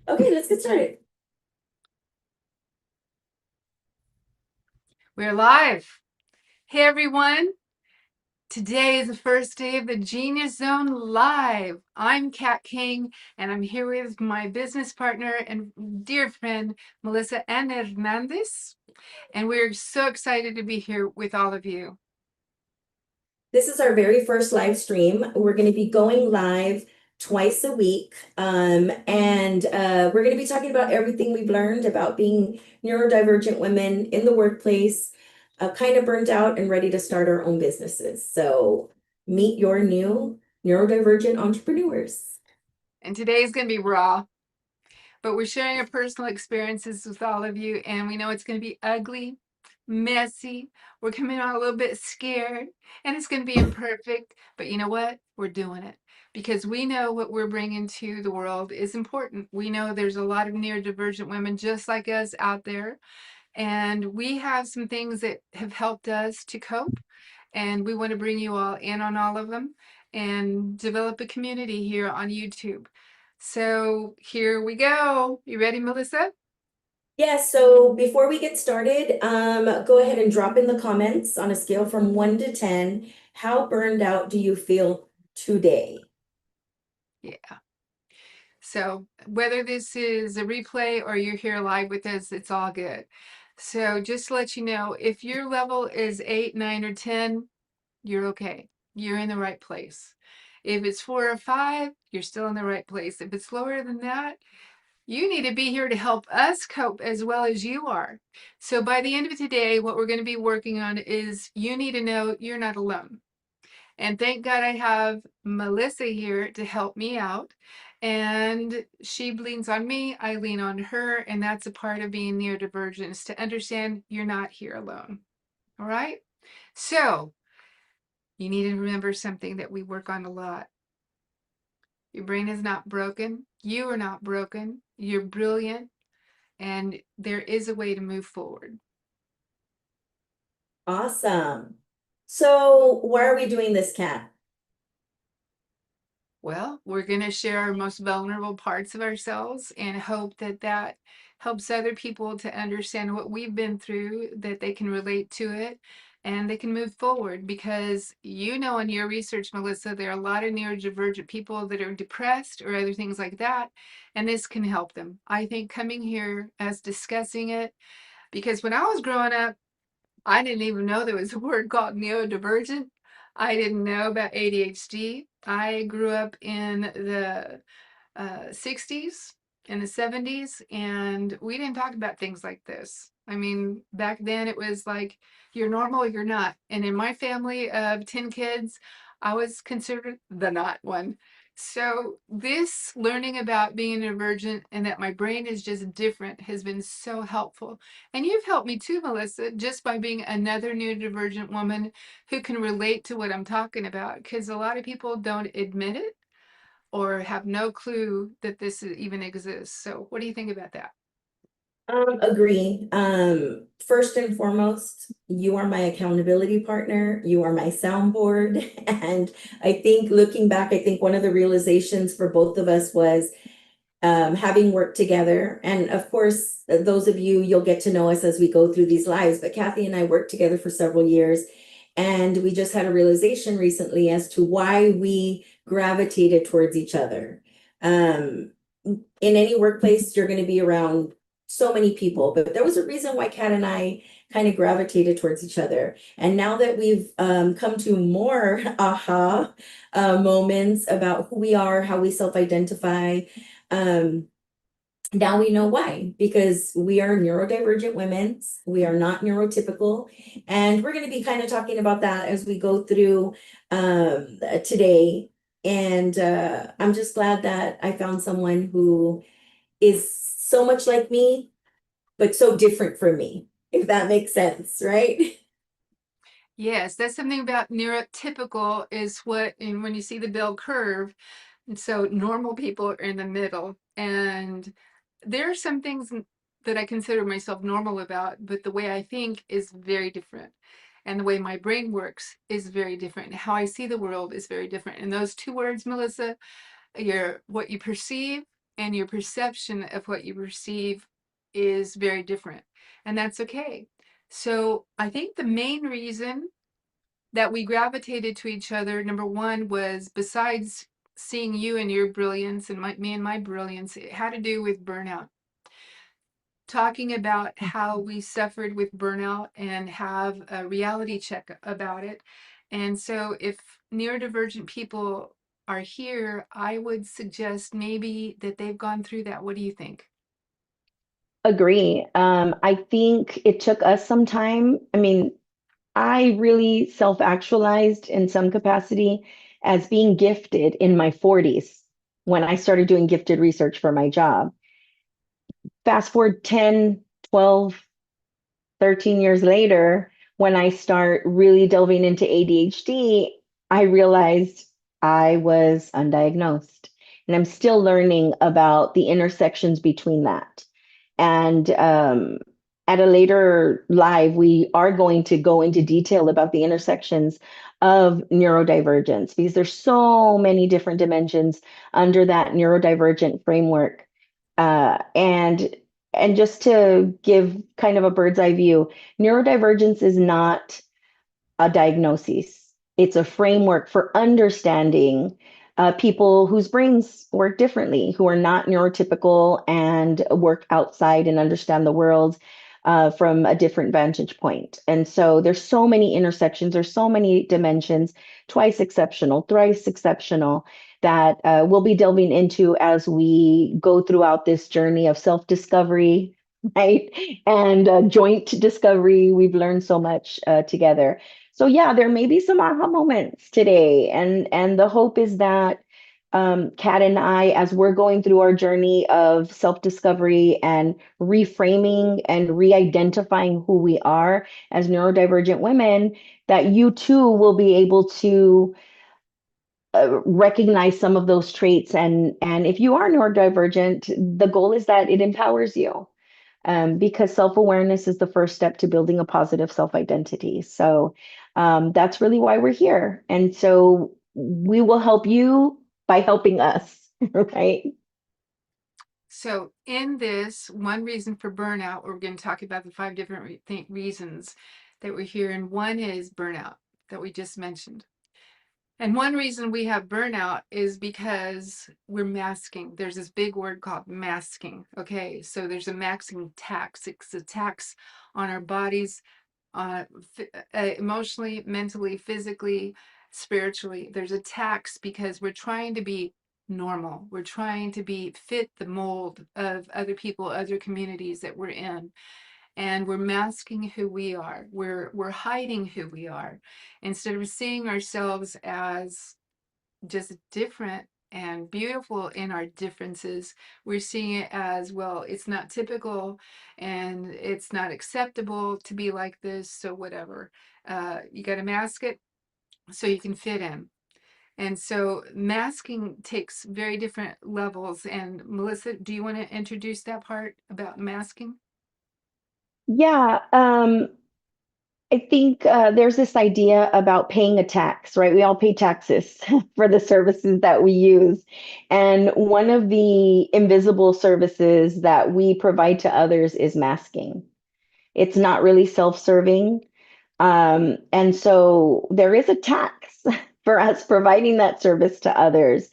Okay, let's get started. We're live. Hey everyone. Today is the first day of the Genius Zone Live. I'm Kat King and I'm here with my business partner and dear friend, Melissa Ann Hernandez. And we're so excited to be here with all of you. This is our very first live stream. We're going to be going live twice a week. And we're going to be talking about everything we've learned about being neurodivergent women in the workplace, kind of burnt out and ready to start our own businesses. So meet your new neurodivergent entrepreneurs. And today is going to be raw, but we're sharing our personal experiences with all of you. And we know it's going to be ugly, messy. We're coming out a little bit scared and it's going to be imperfect. But you know what? We're doing it because we know what we're bringing to the world is important. We know there's a lot of neurodivergent women just like us out there. And we have some things that have helped us to cope. And we want to bring you all in on all of them and develop a community here on YouTube. So here we go. You ready, Melissa? Yeah, so before we get started, go ahead and drop in the comments on a scale from 1 to 10. How burned out do you feel today? Yeah. So whether this is a replay or you're here live with us, it's all good. So just to let you know, if your level is 8, 9, or 10, you're okay. You're in the right place. If it's 4 or 5, you're still in the right place. If it's lower than that, you need to be here to help us cope as well as you are. So by the end of today, what we're going to be working on is you need to know you're not alone. And thank God I have Melissa here to help me out. And she leans on me, I lean on her, and that's a part of being neurodivergent is to understand you're not here alone. All right? So you need to remember something that we work on a lot. Your brain is not broken. You are not broken. You're brilliant. And there is a way to move forward. Awesome. So why are we doing this, Kat? Well, we're going to share our most vulnerable parts of ourselves and hope that that helps other people to understand what we've been through, that they can relate to it and they can move forward. Because you know, in your research, Melissa, there are a lot of neurodivergent people that are depressed or other things like that, and this can help them. I think coming here as discussing it, because when I was growing up, I didn't even know there was a word called neurodivergent. I didn't know about ADHD. I grew up in the 60s and the 70s, and we didn't talk about things like this. I mean, back then it was like, you're normal or you're not. And in my family of 10 kids, I was considered the not one. So, this learning about being a neurodivergent and that my brain is just different has been so helpful. And you've helped me too, Melissa, just by being another neurodivergent woman who can relate to what I'm talking about. Because a lot of people don't admit it or have no clue that this even exists. So, what do you think about that? Agree. First and foremost, you are my accountability partner. You are my soundboard. And I think looking back, I think one of the realizations for both of us was having worked together. And of course, those of you, you'll get to know us as we go through these lives. But Kathy and I worked together for several years. And we just had a realization recently as to why we gravitated towards each other. In any workplace, you're going to be around so many people, but there was a reason why Kat and I kind of gravitated towards each other. And now that we've come to more aha moments about who we are, how we self-identify, um, now we know why, because we are neurodivergent women. We are not neurotypical. And we're going to be kind of talking about that as we go through today. And I'm just glad that I found someone who is so much like me, but so different from me, if that makes sense, right? Yes, that's something about neurotypical is what, and when you see the bell curve, and so normal people are in the middle. And there are some things that I consider myself normal about, but the way I think is very different. And the way my brain works is very different. And how I see the world is very different. And those two words, Melissa, what you perceive and your perception of what you perceive is very different. And that's okay. So I think the main reason that we gravitated to each other, number one, was besides seeing you and your brilliance and me and my brilliance, it had to do with burnout. Talking about how we suffered with burnout and have a reality check about it. And so if neurodivergent people are here, I would suggest maybe that they've gone through that. What do you think? Agree. I think it took us some time. I mean, I really self-actualized in some capacity as being gifted in my 40s when I started doing gifted research for my job. Fast forward 10, 12, 13 years later, when I start really delving into ADHD, I realized I was undiagnosed. And I'm still learning about the intersections between that. And at a later live, we are going to go into detail about the intersections of neurodivergence because there's so many different dimensions under that neurodivergent framework. And just to give kind of a bird's eye view, neurodivergence is not a diagnosis. It's a framework for understanding people whose brains work differently, who are not neurotypical and work outside and understand the world from a different vantage point. And so there's so many intersections, there's so many dimensions, twice exceptional, thrice exceptional, that we'll be delving into as we go throughout this journey of self-discovery, right? And joint discovery. We've learned so much together. So yeah, there may be some aha moments today, and the hope is that Kat and I, as we're going through our journey of self-discovery and reframing and re-identifying who we are as neurodivergent women, that you too will be able to recognize some of those traits. And if you are neurodivergent, the goal is that it empowers you because self-awareness is the first step to building a positive self-identity. So that's really why we're here. And so we will help you by helping us, right? So, in this one reason for burnout, we're going to talk about the five different reasons that we're here. And one is burnout that we just mentioned. And one reason we have burnout is because we're masking. There's this big word called masking. Okay. So, there's a masking tax. It's a tax on our bodies, emotionally, mentally, physically, spiritually. There's a tax because we're trying to be normal. We're trying to be fit the mold of other people, other communities that we're in. And we're masking who we are. We're hiding who we are instead of seeing ourselves as just different and beautiful in our differences. We're seeing it as, well, it's not typical and it's not acceptable to be like this, so whatever. You got to mask it so you can fit in. And so masking takes very different levels. And Melissa, do you want to introduce that part about masking? Yeah, I think there's this idea about paying a tax, right? We all pay taxes for the services that we use. And one of the invisible services that we provide to others is masking. It's not really self-serving. And so there is a tax for us providing that service to others.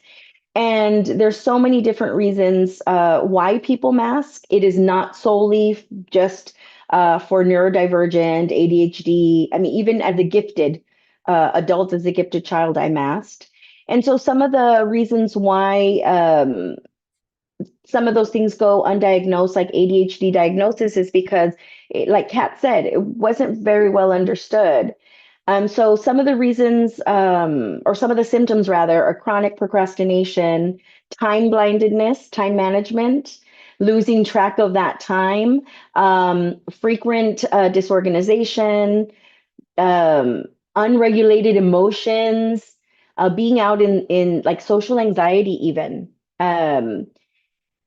And there's so many different reasons why people mask. It is not solely just for neurodivergent, ADHD. I mean, even as a gifted adult, as a gifted child, I masked. And so some of the reasons why some of those things go undiagnosed, like ADHD diagnosis, is because, like Kat said, it wasn't very well understood. So some of the reasons, or some of the symptoms rather, are chronic procrastination, time blindedness, time management, losing track of that time, frequent disorganization, unregulated emotions, being out in like social anxiety even.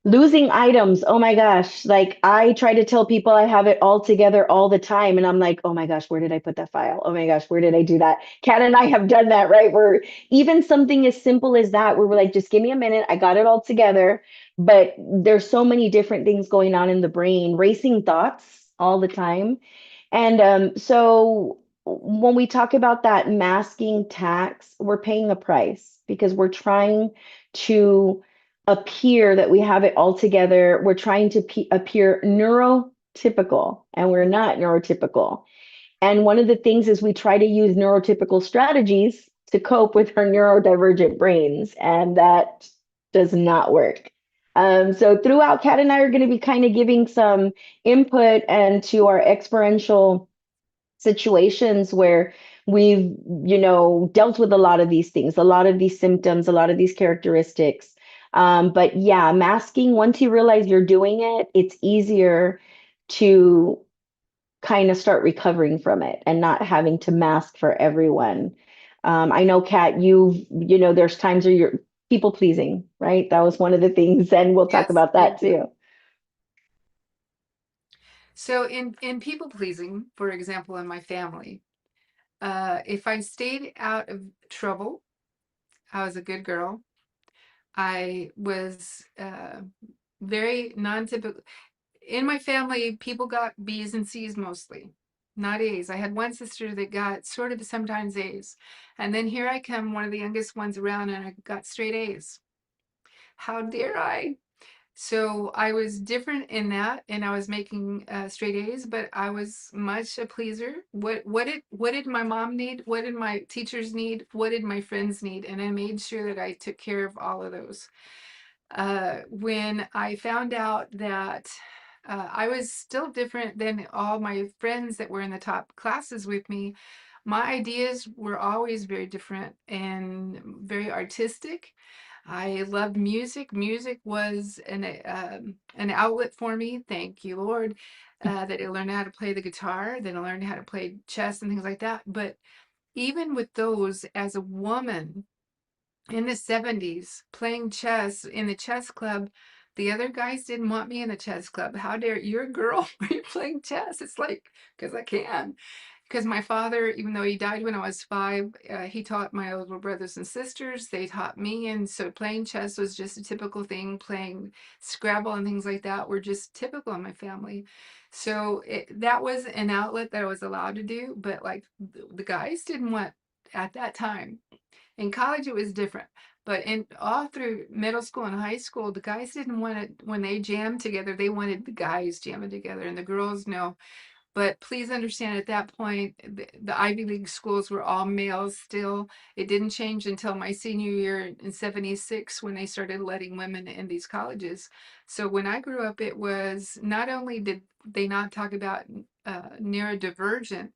Losing items. Oh my gosh. Like I try to tell people I have it all together all the time. And I'm like, oh my gosh, where did I put that file? Oh my gosh, where did I do that? Kat and I have done that, right? Where even something as simple as that, where we're like, just give me a minute. I got it all together. But there's so many different things going on in the brain, racing thoughts all the time. And so when we talk about that masking tax, we're paying a price because we're trying to appear that we have it all together. We're trying to appear neurotypical, and we're not neurotypical. And one of the things is we try to use neurotypical strategies to cope with our neurodivergent brains, and that does not work. So throughout, Kat and I are going to be kind of giving some input and to our experiential situations where we've, dealt with a lot of these things, a lot of these symptoms, a lot of these characteristics. But yeah, masking, once you realize you're doing it, it's easier to kind of start recovering from it and not having to mask for everyone. I know, Kat, there's times where you're people pleasing, right? That was one of the things, and we'll talk Yes, about big that time. too. So in people pleasing, for example, in my family, if I stayed out of trouble, I was a good girl. I was very non-typical. In my family, people got B's and C's mostly, not A's. I had one sister that got sort of sometimes A's. And then here I come, one of the youngest ones around, and I got straight A's. How dare I? So I was different in that, and I was making straight A's, but I was much a pleaser. What did my mom need? What did my teachers need? What did my friends need? And I made sure that I took care of all of those. When I found out that I was still different than all my friends that were in the top classes with me, my ideas were always very different and very artistic. I loved music. Music was an outlet for me. Thank you, Lord, that I learned how to play the guitar, that I learned how to play chess and things like that. But even with those, as a woman, in the 70s playing chess in the chess club, the other guys didn't want me in the chess club. How dare you're a girl, are you playing chess? It's like, because I can. Because my father, even though he died when I was 5, he taught my older brothers and sisters. They taught me, and so playing chess was just a typical thing. Playing Scrabble and things like that were just typical in my family. So that was an outlet that I was allowed to do. But like the guys didn't want at that time. In college, it was different. But in all through middle school and high school, the guys didn't want it when they jammed together. They wanted the guys jamming together, and the girls no. But please understand, at that point, the Ivy League schools were all males still. It didn't change until my senior year in '76 when they started letting women in these colleges. So when I grew up, it was not only did they not talk about neurodivergent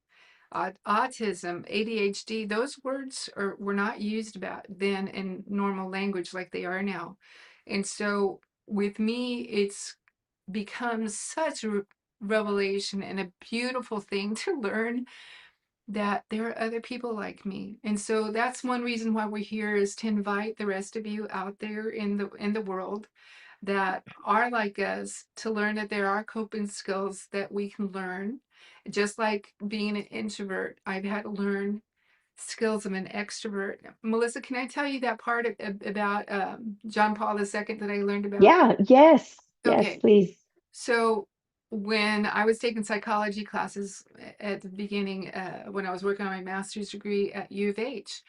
autism, ADHD, those words were not used about then in normal language like they are now. And so with me, it's become such a revelation and a beautiful thing to learn that there are other people like me. And so that's one reason why we're here, is to invite the rest of you out there in the world that are like us, to learn that there are coping skills that we can learn. Just like being an introvert, I've had to learn skills of an extrovert. Melissa, can I tell you that part about John Paul II that I learned about? Yeah, yes, yes, Okay, please. so when I was taking psychology classes at the beginning, when I was working on my master's degree at U of H,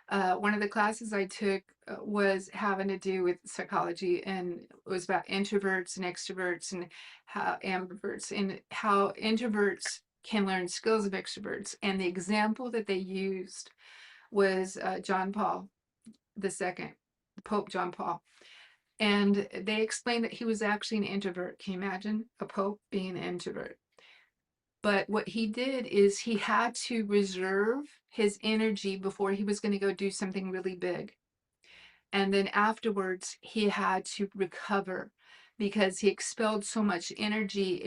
one of the classes I took was having to do with psychology, and it was about introverts and extroverts and how ambiverts and how introverts can learn skills of extroverts. And the example that they used was John Paul II, Pope John Paul. And they explained that he was actually an introvert. Can you imagine a pope being an introvert? But what he did is he had to reserve his energy before he was going to go do something really big. And then afterwards, he had to recover because he expelled so much energy.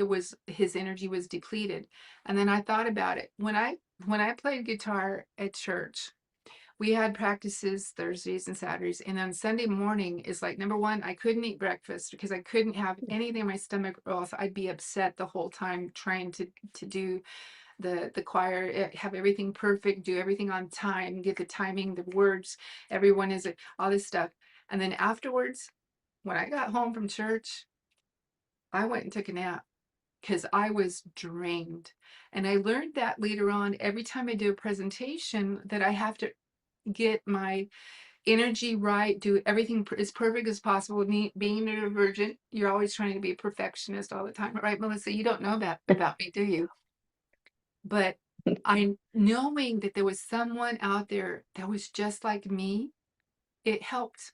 His energy was depleted. And then I thought about it. When I played guitar at church, we had practices Thursdays and Saturdays. And on Sunday morning is like, number one, I couldn't eat breakfast because I couldn't have anything in my stomach, or else I'd be upset the whole time trying to do the choir, have everything perfect, do everything on time, get the timing, the words, everyone is all this stuff. And then afterwards, when I got home from church, I went and took a nap because I was drained. And I learned that later on, every time I do a presentation, that I have to get my energy right, do everything as perfect as possible. Me being neurodivergent, you're always trying to be a perfectionist all the time, right, Melissa? You don't know that about me, do you? But I knowing that there was someone out there that was just like me, it helped.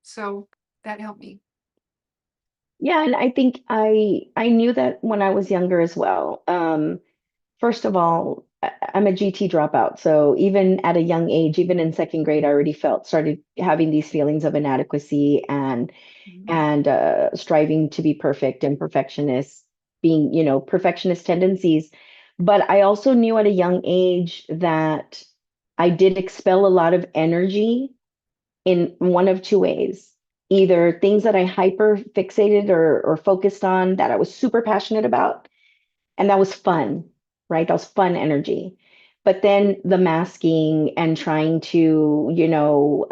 So that helped me. Yeah, and I think I knew that when I was younger as well. First of all, I'm a GT dropout, so even at a young age, even in second grade, I already started having these feelings of inadequacy and Mhm. and striving to be perfect and perfectionist, being, perfectionist tendencies. But I also knew at a young age that I did expel a lot of energy in one of two ways. Either things that I hyper fixated or focused on that I was super passionate about, and that was fun, right? That was fun energy. But then the masking and trying to,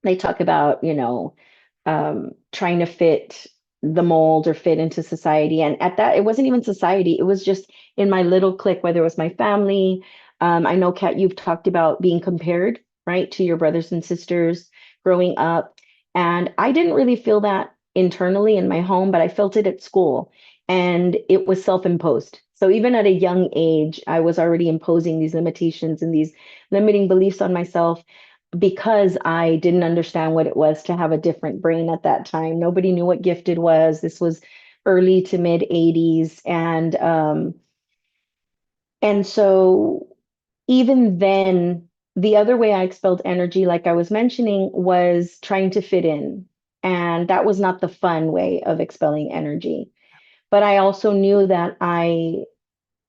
they talk about, trying to fit the mold or fit into society. And at that, it wasn't even society. It was just in my little clique, whether it was my family. I know, Kat, you've talked about being compared, right, to your brothers and sisters growing up. And I didn't really feel that internally in my home, but I felt it at school. And it was self-imposed. So even at a young age, I was already imposing these limitations and these limiting beliefs on myself because I didn't understand what it was to have a different brain at that time. Nobody knew what gifted was. This was early to mid 80s. And so even then, the other way I expelled energy, like I was mentioning, was trying to fit in. And that was not the fun way of expelling energy. But I also knew that I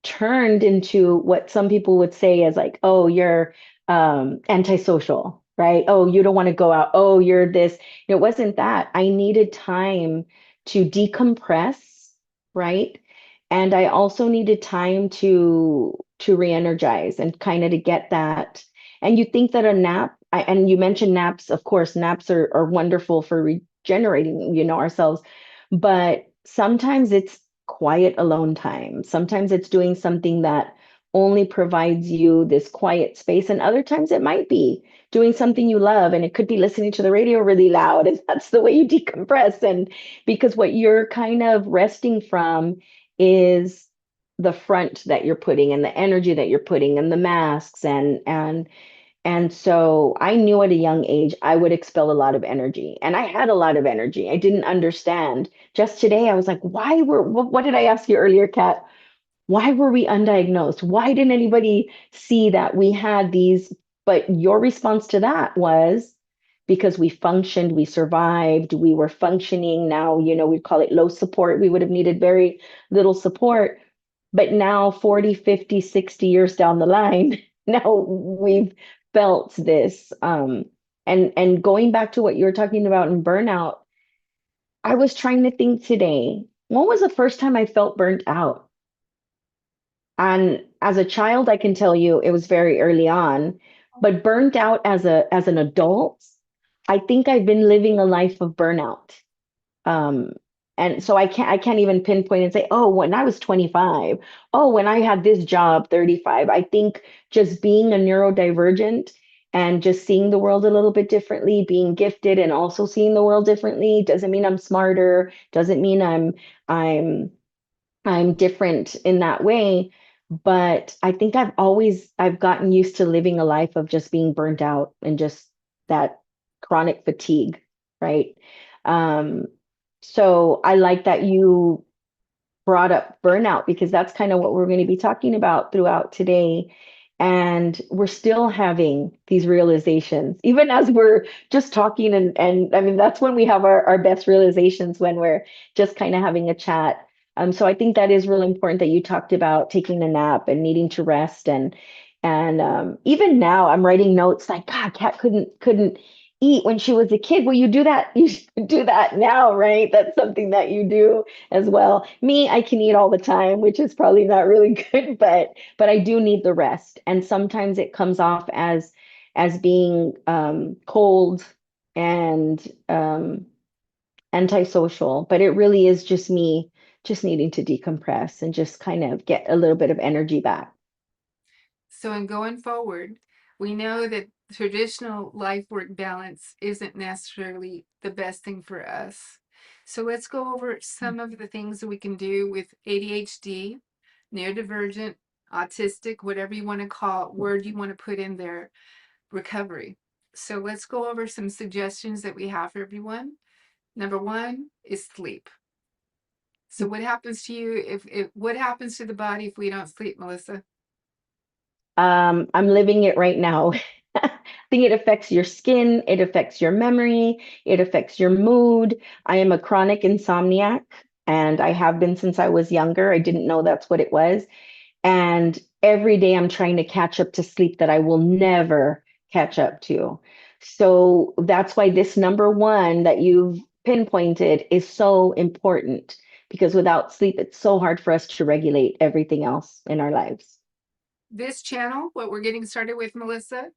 turned into what some people would say as like, oh, you're antisocial, right? Oh, you don't want to go out. Oh, you're this. It wasn't that. I needed time to decompress, right? And I also needed time to re-energize and kind of to get that. And you think that a nap, and you mentioned naps, of course, naps are wonderful for regenerating, ourselves, but sometimes it's quiet alone time. Sometimes it's doing something that only provides you this quiet space. And other times it might be doing something you love. And it could be listening to the radio really loud. And that's the way you decompress. And because what you're kind of resting from is the front that you're putting and the energy that you're putting and the masks and so I knew at a young age I would expel a lot of energy. And I had a lot of energy. I didn't understand. Just today, I was like, what did I ask you earlier, Kat? Why were we undiagnosed? Why didn't anybody see that we had these? But your response to that was because we functioned, we survived, we were functioning. Now, we call it low support. We would have needed very little support. But now, 40, 50, 60 years down the line, now we've felt this. And going back to what you were talking about in burnout, I was trying to think today, when was the first time I felt burnt out? And as a child, I can tell you it was very early on, but burnt out as an adult, I think I've been living a life of burnout. Um, and so I can't even pinpoint and say, oh, when I was 25, oh, when I had this job, 35. I think just being a neurodivergent and just seeing the world a little bit differently, being gifted and also seeing the world differently doesn't mean I'm smarter, doesn't mean I'm I'm different in that way. But I think I've gotten used to living a life of just being burnt out and just that chronic fatigue, right? Um, so I like that you brought up burnout because that's kind of what we're going to be talking about throughout today. And we're still having these realizations, even as we're just talking. And I mean, that's when we have our best realizations when we're just kind of having a chat. So I think that is really important that you talked about taking a nap and needing to rest And even now, I'm writing notes like, God, Kat couldn't eat when she was a kid. Well, you do that. You should do that now, right? That's something that you do as well. Me, I can eat all the time, which is probably not really good, but I do need the rest. And sometimes it comes off as being cold and antisocial, but it really is just me just needing to decompress and just kind of get a little bit of energy back. So in going forward, we know that traditional life work balance isn't necessarily the best thing for us. So let's go over some of the things that we can do with ADHD, neurodivergent, autistic, whatever you want to call it, word you want to put in there, recovery. So let's go over some suggestions that we have for everyone. Number one is sleep. So what happens to you if what happens to the body if we don't sleep, Melissa? I'm living it right now. I think it affects your skin, it affects your memory, it affects your mood. I am a chronic insomniac, and I have been since I was younger. I didn't know that's what it was. And every day I'm trying to catch up to sleep that I will never catch up to. So that's why this number one that you've pinpointed is so important, because without sleep, it's so hard for us to regulate everything else in our lives. This channel, what we're getting started with, Melissa,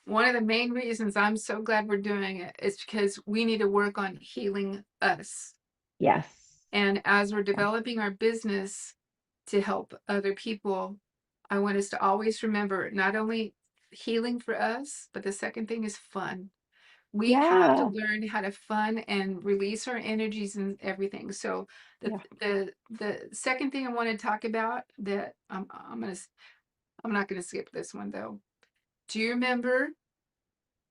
one of the main reasons I'm so glad we're doing it is because we need to work on healing us. Yes. And as we're Yes. developing our business to help other people, I want us to always remember not only healing for us, but the second thing is fun. We have to Yeah. learn how to fun and release our energies and everything. So the Yeah. the second thing I want to talk about that I'm not gonna skip this one though. Do you remember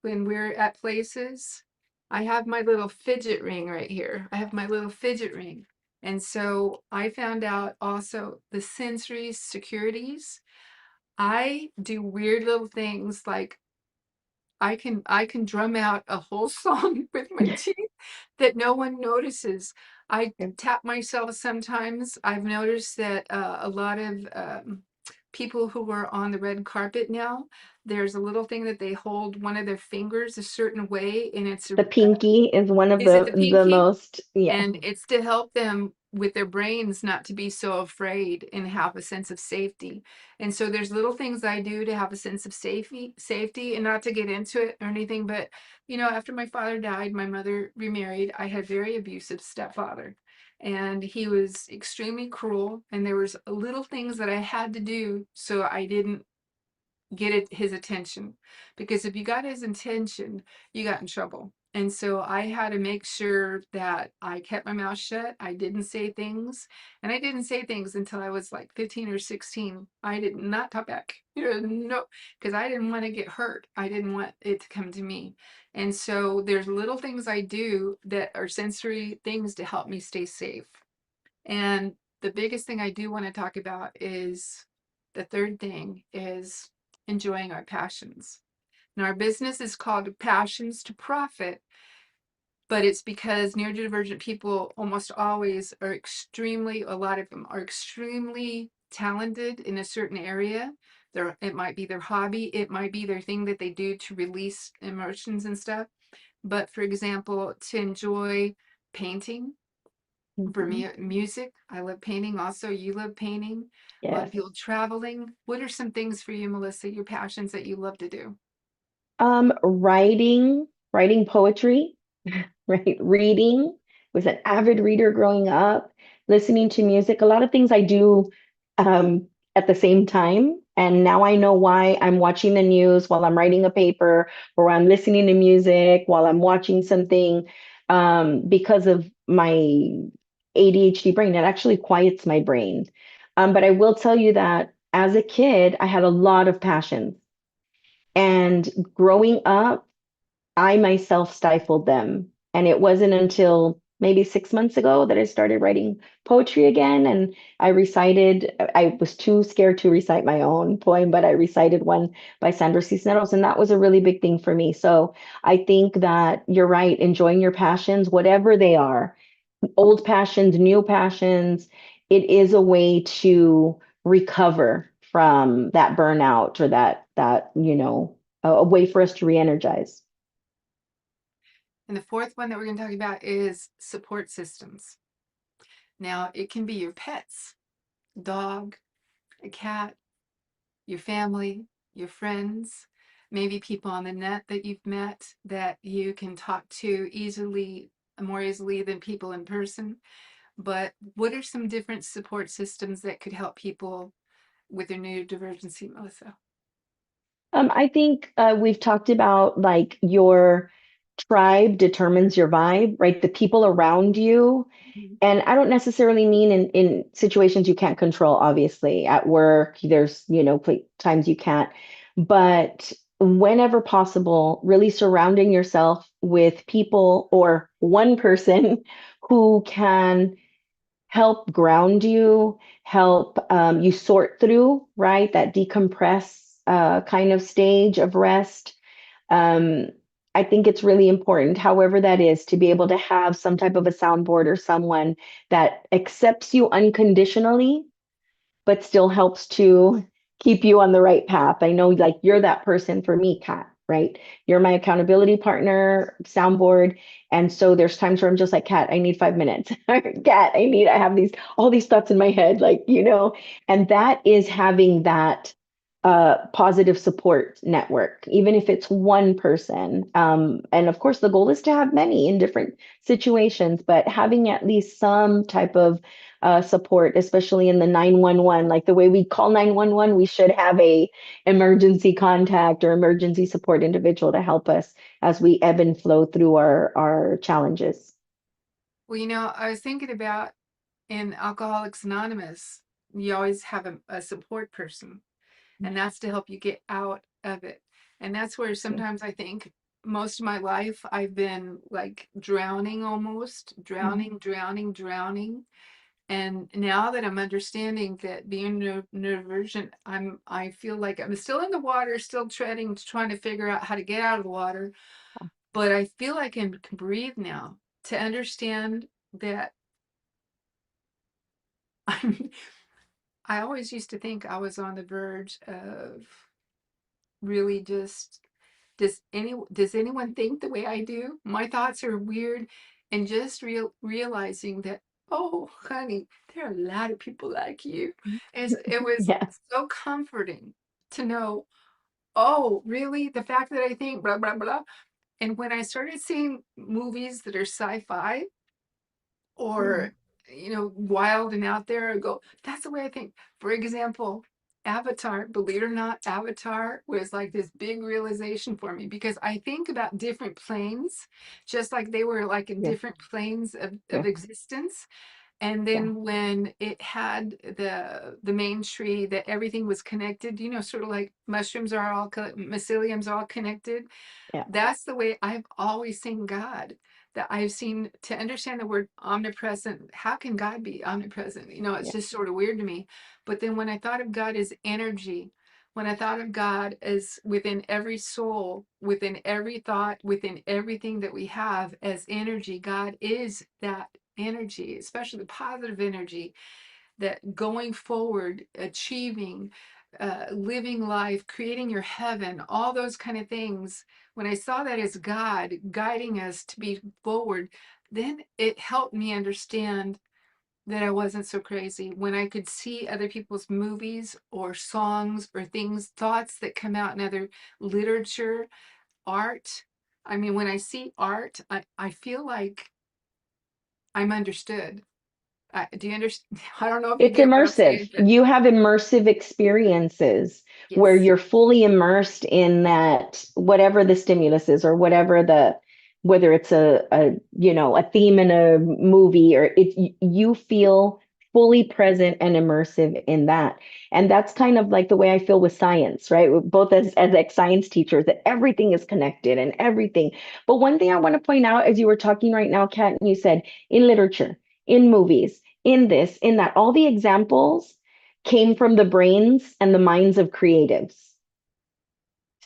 when we're at places? I have my little fidget ring right here. I have my little fidget ring. And so I found out also the sensory securities. I do weird little things like I can drum out a whole song with my teeth that no one notices. I tap myself sometimes. I've noticed that a lot of people who are on the red carpet now, there's a little thing that they hold one of their fingers a certain way, and it's The pinky is one of is it the the pinky? most, yeah. And it's to help them with their brains not to be so afraid and have a sense of safety. And so there's little things I do to have a sense of safety and not to get into it or anything. But, after my father died, my mother remarried, I had very abusive stepfather. And he was extremely cruel. And there was little things that I had to do so I didn't his attention, because if you got his attention you got in trouble. And so I had to make sure that I kept my mouth shut. I didn't say things, and I didn't say things until I was like 15 or 16. I did not talk back, no, because I didn't want to get hurt. I didn't want it to come to me. And so there's little things I do that are sensory things to help me stay safe. And the biggest thing I do want to talk about is the third thing is enjoying our passions. Now, our business is called Passions to Profit, but it's because neurodivergent people almost always are a lot of them are extremely talented in a certain area. It might be their hobby, it might be their thing that they do to release emotions and stuff. But for example, to enjoy painting, for Mhm. me, music, I love painting. Also, you love painting. A lot of Yes. people traveling. What are some things for you, Melissa, your passions that you love to do? Writing poetry, right? Reading, was an avid reader growing up, listening to music, a lot of things I do um, at the same time. And now I know why I'm watching the news while I'm writing a paper, or I'm listening to music while I'm watching something, because of my ADHD brain. It actually quiets my brain. But I will tell you that as a kid, I had a lot of passions. And growing up, I myself stifled them. And it wasn't until maybe 6 months ago that I started writing poetry again. And I was too scared to recite my own poem, but I recited one by Sandra Cisneros. And that was a really big thing for me. So I think that you're right, enjoying your passions, whatever they are, old passions, new passions, it is a way to recover from that burnout or that a way for us to re-energize. And the fourth one that we're going to talk about is support systems. Now, it can be your pets, dog, a cat, your family, your friends, maybe people on the net that you've met that you can talk to more easily than people in person. But what are some different support systems that could help people with their neurodivergency, Melissa? I think we've talked about like your tribe determines your vibe, right? The people around you. Mhm. And I don't necessarily mean in situations you can't control, obviously. At work, there's, times you can't. But whenever possible, really surrounding yourself with people or one person who can help ground you, help you sort through, right? That decompress kind of stage of rest. Um, I think it's really important, however that is, to be able to have some type of a soundboard or someone that accepts you unconditionally, but still helps to keep you on the right path. I know like you're that person for me, Kat, right? You're my accountability partner, soundboard. And so there's times where I'm just like, Kat, I need 5 minutes. Kat, I have all these thoughts in my head, and that is having that positive support network, even if it's one person. And of course, the goal is to have many in different situations, but having at least some type of support, especially in the 911, like the way we call 911, we should have a emergency contact or emergency support individual to help us as we ebb and flow through our challenges. Well, I was thinking about in Alcoholics Anonymous, you always have a support person, and that's to help you get out of it. And that's where Yeah. sometimes I think most of my life I've been like drowning, almost Mhm. drowning. And now that I'm understanding that being neurodivergent, I feel like I'm still in the water, still treading, trying to figure out how to get out of the water. But I feel like I can breathe now to understand that I'm. I always used to think I was on the verge of really just does anyone think the way I do? My thoughts are weird, and just realizing that, oh honey, there are a lot of people like you. It was Yeah. so comforting to know, oh really, the fact that I think blah blah blah. And when I started seeing movies that are sci-fi Yeah. or wild and out there, I go, that's the way I think. For example, Avatar, believe it or not, Avatar was like this big realization for me because I think about different planes, just like they were like in Yeah. different planes Yeah. of existence. And Yeah. then when it had the main tree, that everything was connected, sort of like mushrooms are all myceliums are all connected. Yeah. That's the way I've always seen God. That I've seen, to understand the word omnipresent. How can God be omnipresent? It's Yeah. just sort of weird to me. But then when I thought of God as energy, when I thought of God as within every soul, within every thought, within everything that we have as energy, God is that energy, especially the positive energy, that going forward, achieving, living life, creating your heaven, all those kind of things. When I saw that as God guiding us to be forward, then it helped me understand that I wasn't so crazy. When I could see other people's movies or songs or things, thoughts that come out in other literature, art. I mean, when I see art, I feel like I'm understood. Do you understand? I don't know if you It's get what I'm immersive. saying, but You have immersive experiences where yes. you're fully immersed in that, whatever the stimulus is, or whether it's a theme in a movie, or you feel fully present and immersive in that. And that's kind of like the way I feel with science, right? Both as like science teachers, that everything is connected and everything. But one thing I want to point out, as you were talking right now, Kat, and you said in literature, in movies, in this, in that. All the examples came from the brains and the minds of creatives.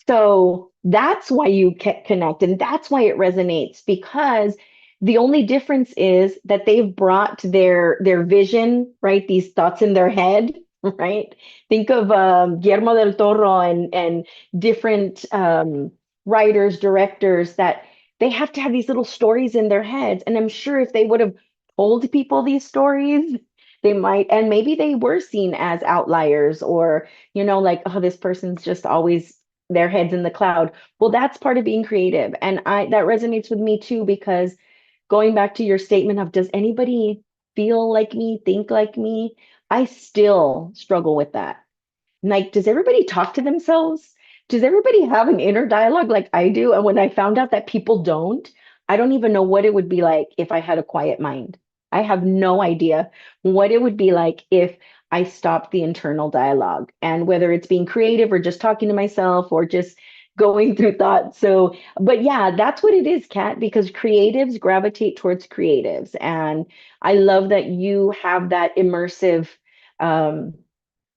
So that's why you connect and that's why it resonates, because the only difference is that they've brought their vision, right? These thoughts in their head right? Think of Guillermo del Toro and different writers, directors that they have to have these little stories in their heads. And I'm sure if they would have told people these stories, they might, and maybe they were seen as outliers or, like, oh, this person's just always their heads in the cloud. Well, that's part of being creative. And that resonates with me too, because going back to your statement of does anybody feel like me, think like me? I still struggle with that. Like, does everybody talk to themselves? Does everybody have an inner dialogue like I do? And when I found out that people don't, I don't even know what it would be like if I had a quiet mind. I have no idea what it would be like if I stopped the internal dialogue, and whether it's being creative or just talking to myself or just going through thoughts. So, but yeah, that's what it is, Kat, because creatives gravitate towards creatives. And I love that you have that immersive um,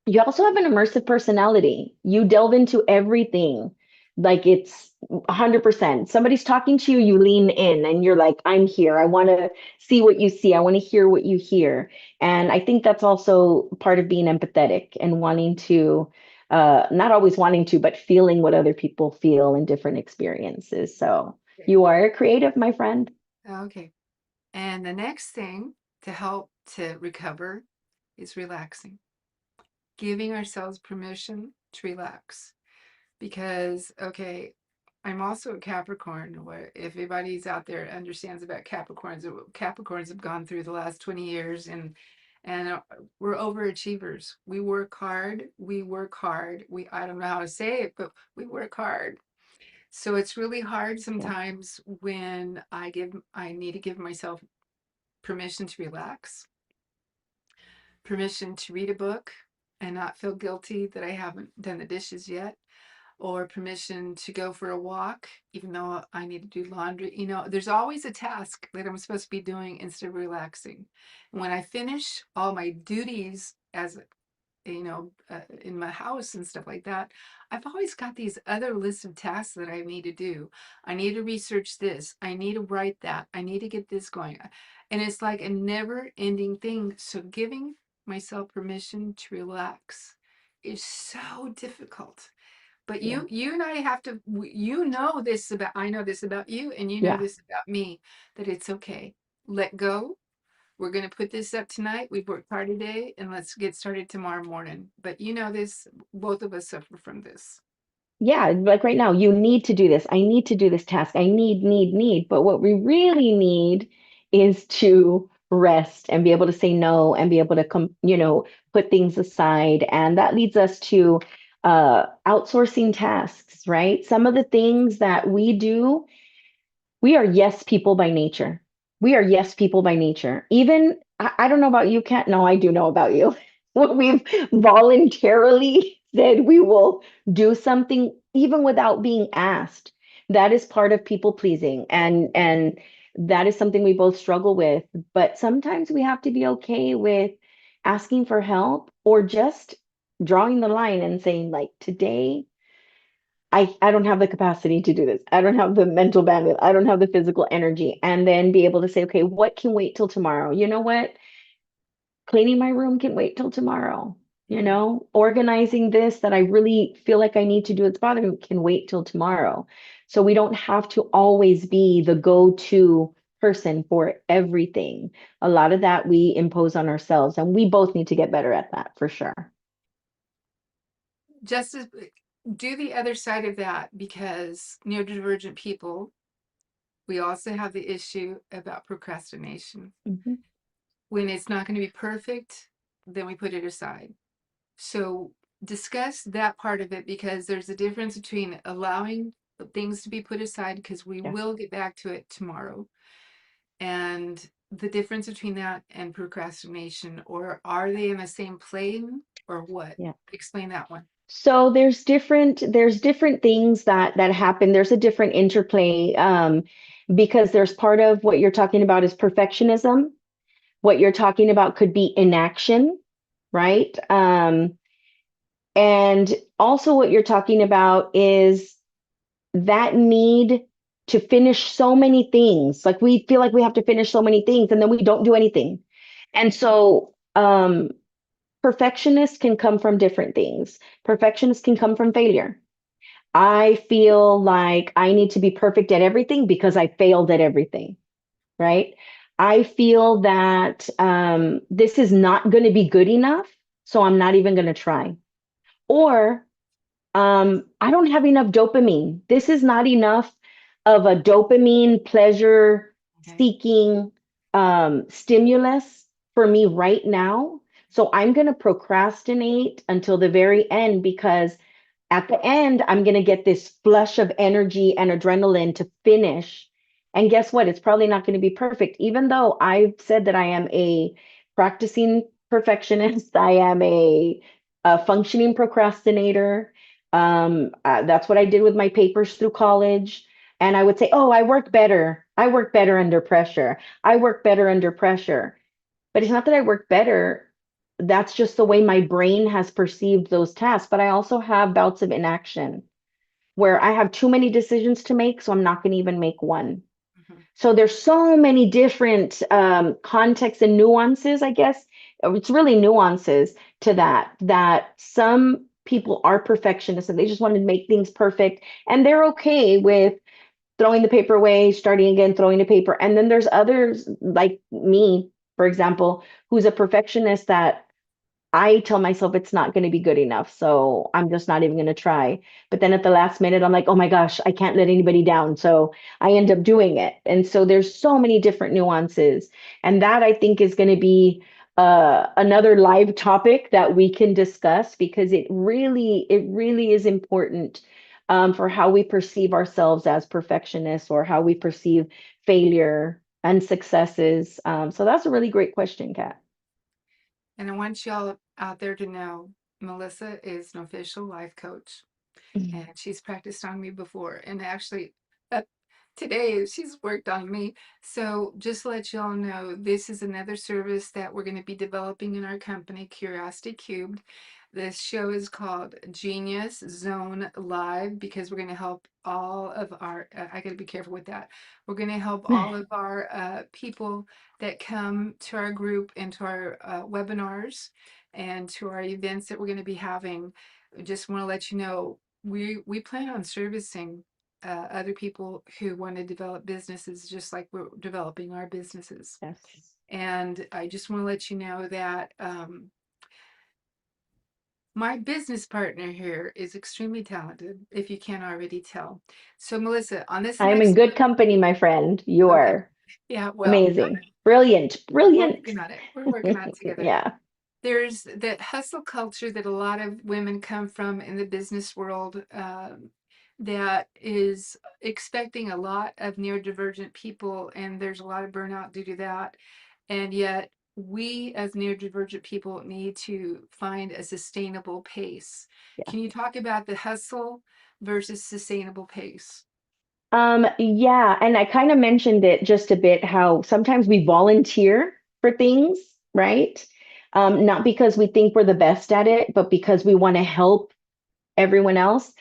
you also have an immersive personality. You delve into everything like it's 100%. Somebody's talking to you, you lean in and you're like, I'm here. I want to see what you see. I want to hear what you hear. And I think that's also part of being empathetic and wanting to, not always wanting to, but feeling what other people feel in different experiences. So you are a creative, my friend. Okay. And the next thing to help to recover is relaxing, giving ourselves permission to relax. Because, okay, I'm also a Capricorn, where if anybody's out there understands about Capricorns, Capricorns have gone through the last 20 years and we're overachievers. We work hard. We work hard. I don't know how to say it, but we work hard. So it's really hard Yeah. sometimes when I need to give myself permission to relax, permission to read a book and not feel guilty that I haven't done the dishes yet, or permission to go for a walk, even though I need to do laundry. There's always a task that I'm supposed to be doing instead of relaxing. And when I finish all my duties as in my house and stuff like that, I've always got these other lists of tasks that I need to do. I need to research this. I need to write that. I need to get this going. And it's like a never ending thing. So giving myself permission to relax is so difficult. But Yeah. you and I have to, this about, I know this about you, and you know Yeah. this about me, that it's okay. Let go. We're going to put this up tonight. We've worked hard today, and let's get started tomorrow morning. But you know this, both of us suffer from this. Yeah, like right now, you need to do this. I need to do this task. I need. But what we really need is to rest and be able to say no and be able to put things aside. And that leads us to outsourcing tasks, right? Some of the things that we do, we are yes people by nature. We are yes people by nature. Even, I don't know about you, Kat. No, I do know about you. When we've voluntarily said we will do something even without being asked. That is part of people pleasing. And that is something we both struggle with. But sometimes we have to be okay with asking for help or just drawing the line and saying, like, today I don't have the capacity to do this. I don't have the mental bandwidth. I don't have the physical energy. And then be able to say, okay, what can wait till tomorrow? You know what? Cleaning my room can wait till tomorrow. Mm. Organizing this that I really feel like I need to do, it's bothering me, can wait till tomorrow. So we don't have to always be the go-to person for everything. A lot of that we impose on ourselves, and we both need to get better at that for sure. Just to do the other side of that, because neurodivergent people, we also have the issue about procrastination. Mhm. When it's not going to be perfect, then we put it aside. So discuss that part of it, because there's a difference between allowing things to be put aside because we Yeah. will get back to it tomorrow, and the difference between that and procrastination. Or are they in the same plane, or what? Yeah. Explain that one. So there's different things that happen. There's a different interplay because there's part of what you're talking about is perfectionism. What you're talking about could be inaction, right? And also what you're talking about is that need to finish so many things. Like we feel like we have to finish so many things and then we don't do anything. And so perfectionists can come from different things. Perfectionists can come from failure. I feel like I need to be perfect at everything because I failed at everything, right? I feel that this is not going to be good enough, so I'm not even going to try. Or I don't have enough dopamine. This is not enough of a dopamine pleasure Okay. seeking stimulus for me right now. So I'm going to procrastinate until the very end because at the end, I'm going to get this flush of energy and adrenaline to finish. And guess what? It's probably not going to be perfect. Even though I've said that I am a practicing perfectionist, I am a functioning procrastinator. That's what I did with my papers through college. And I would say, oh, I work better. I work better under pressure. I work better under pressure. But it's not that I work better. That's just the way my brain has perceived those tasks. But I also have bouts of inaction where I have too many decisions to make, so I'm not going to even make one. Mhm. So there's so many different contexts and nuances, I guess. It's really nuances to that some people are perfectionists and they just want to make things perfect. And they're okay with throwing the paper away, starting again, throwing the paper. And then there's others like me, for example, who's a perfectionist that I tell myself it's not going to be good enough. So I'm just not even going to try. But then at the last minute, I'm like, oh my gosh, I can't let anybody down. So I end up doing it. And so there's so many different nuances. And that I think is going to be another live topic that we can discuss because it really is important for how we perceive ourselves as perfectionists or how we perceive failure and successes. So that's a really great question, Kat. And I want y'all out there to know Melissa is an official life coach, and she's practiced on me before. And actually, uh, today she's worked on me. So just to let y'all know, this is another service that we're going to be developing in our company, Curiosity Cubed. This show is called Genius Zone Live because we're going to help all of our, I got to be careful with that. We're going to help all of our people that come to our group and to our webinars and to our events that we're going to be having. Just want to let you know we plan on servicing other people who want to develop businesses just like we're developing our businesses. Yes. And I just want to let you know that my business partner here is extremely talented, if you can't already tell. So, Melissa, on this I am in next, good company, my friend. You okay, are yeah, well, amazing. Brilliant. we're Brilliant. working on it. We're working on it together. Yeah. There's that hustle culture that a lot of women come from in the business world that is expecting a lot of neurodivergent people, and there's a lot of burnout due to that. And yet, we as neurodivergent people need to find a sustainable pace. Yeah. Can you talk about the hustle versus sustainable pace? Yeah, and I kind of mentioned it just a bit how sometimes we volunteer for things, right? Not because we think we're the best at it, but because we want to help everyone else.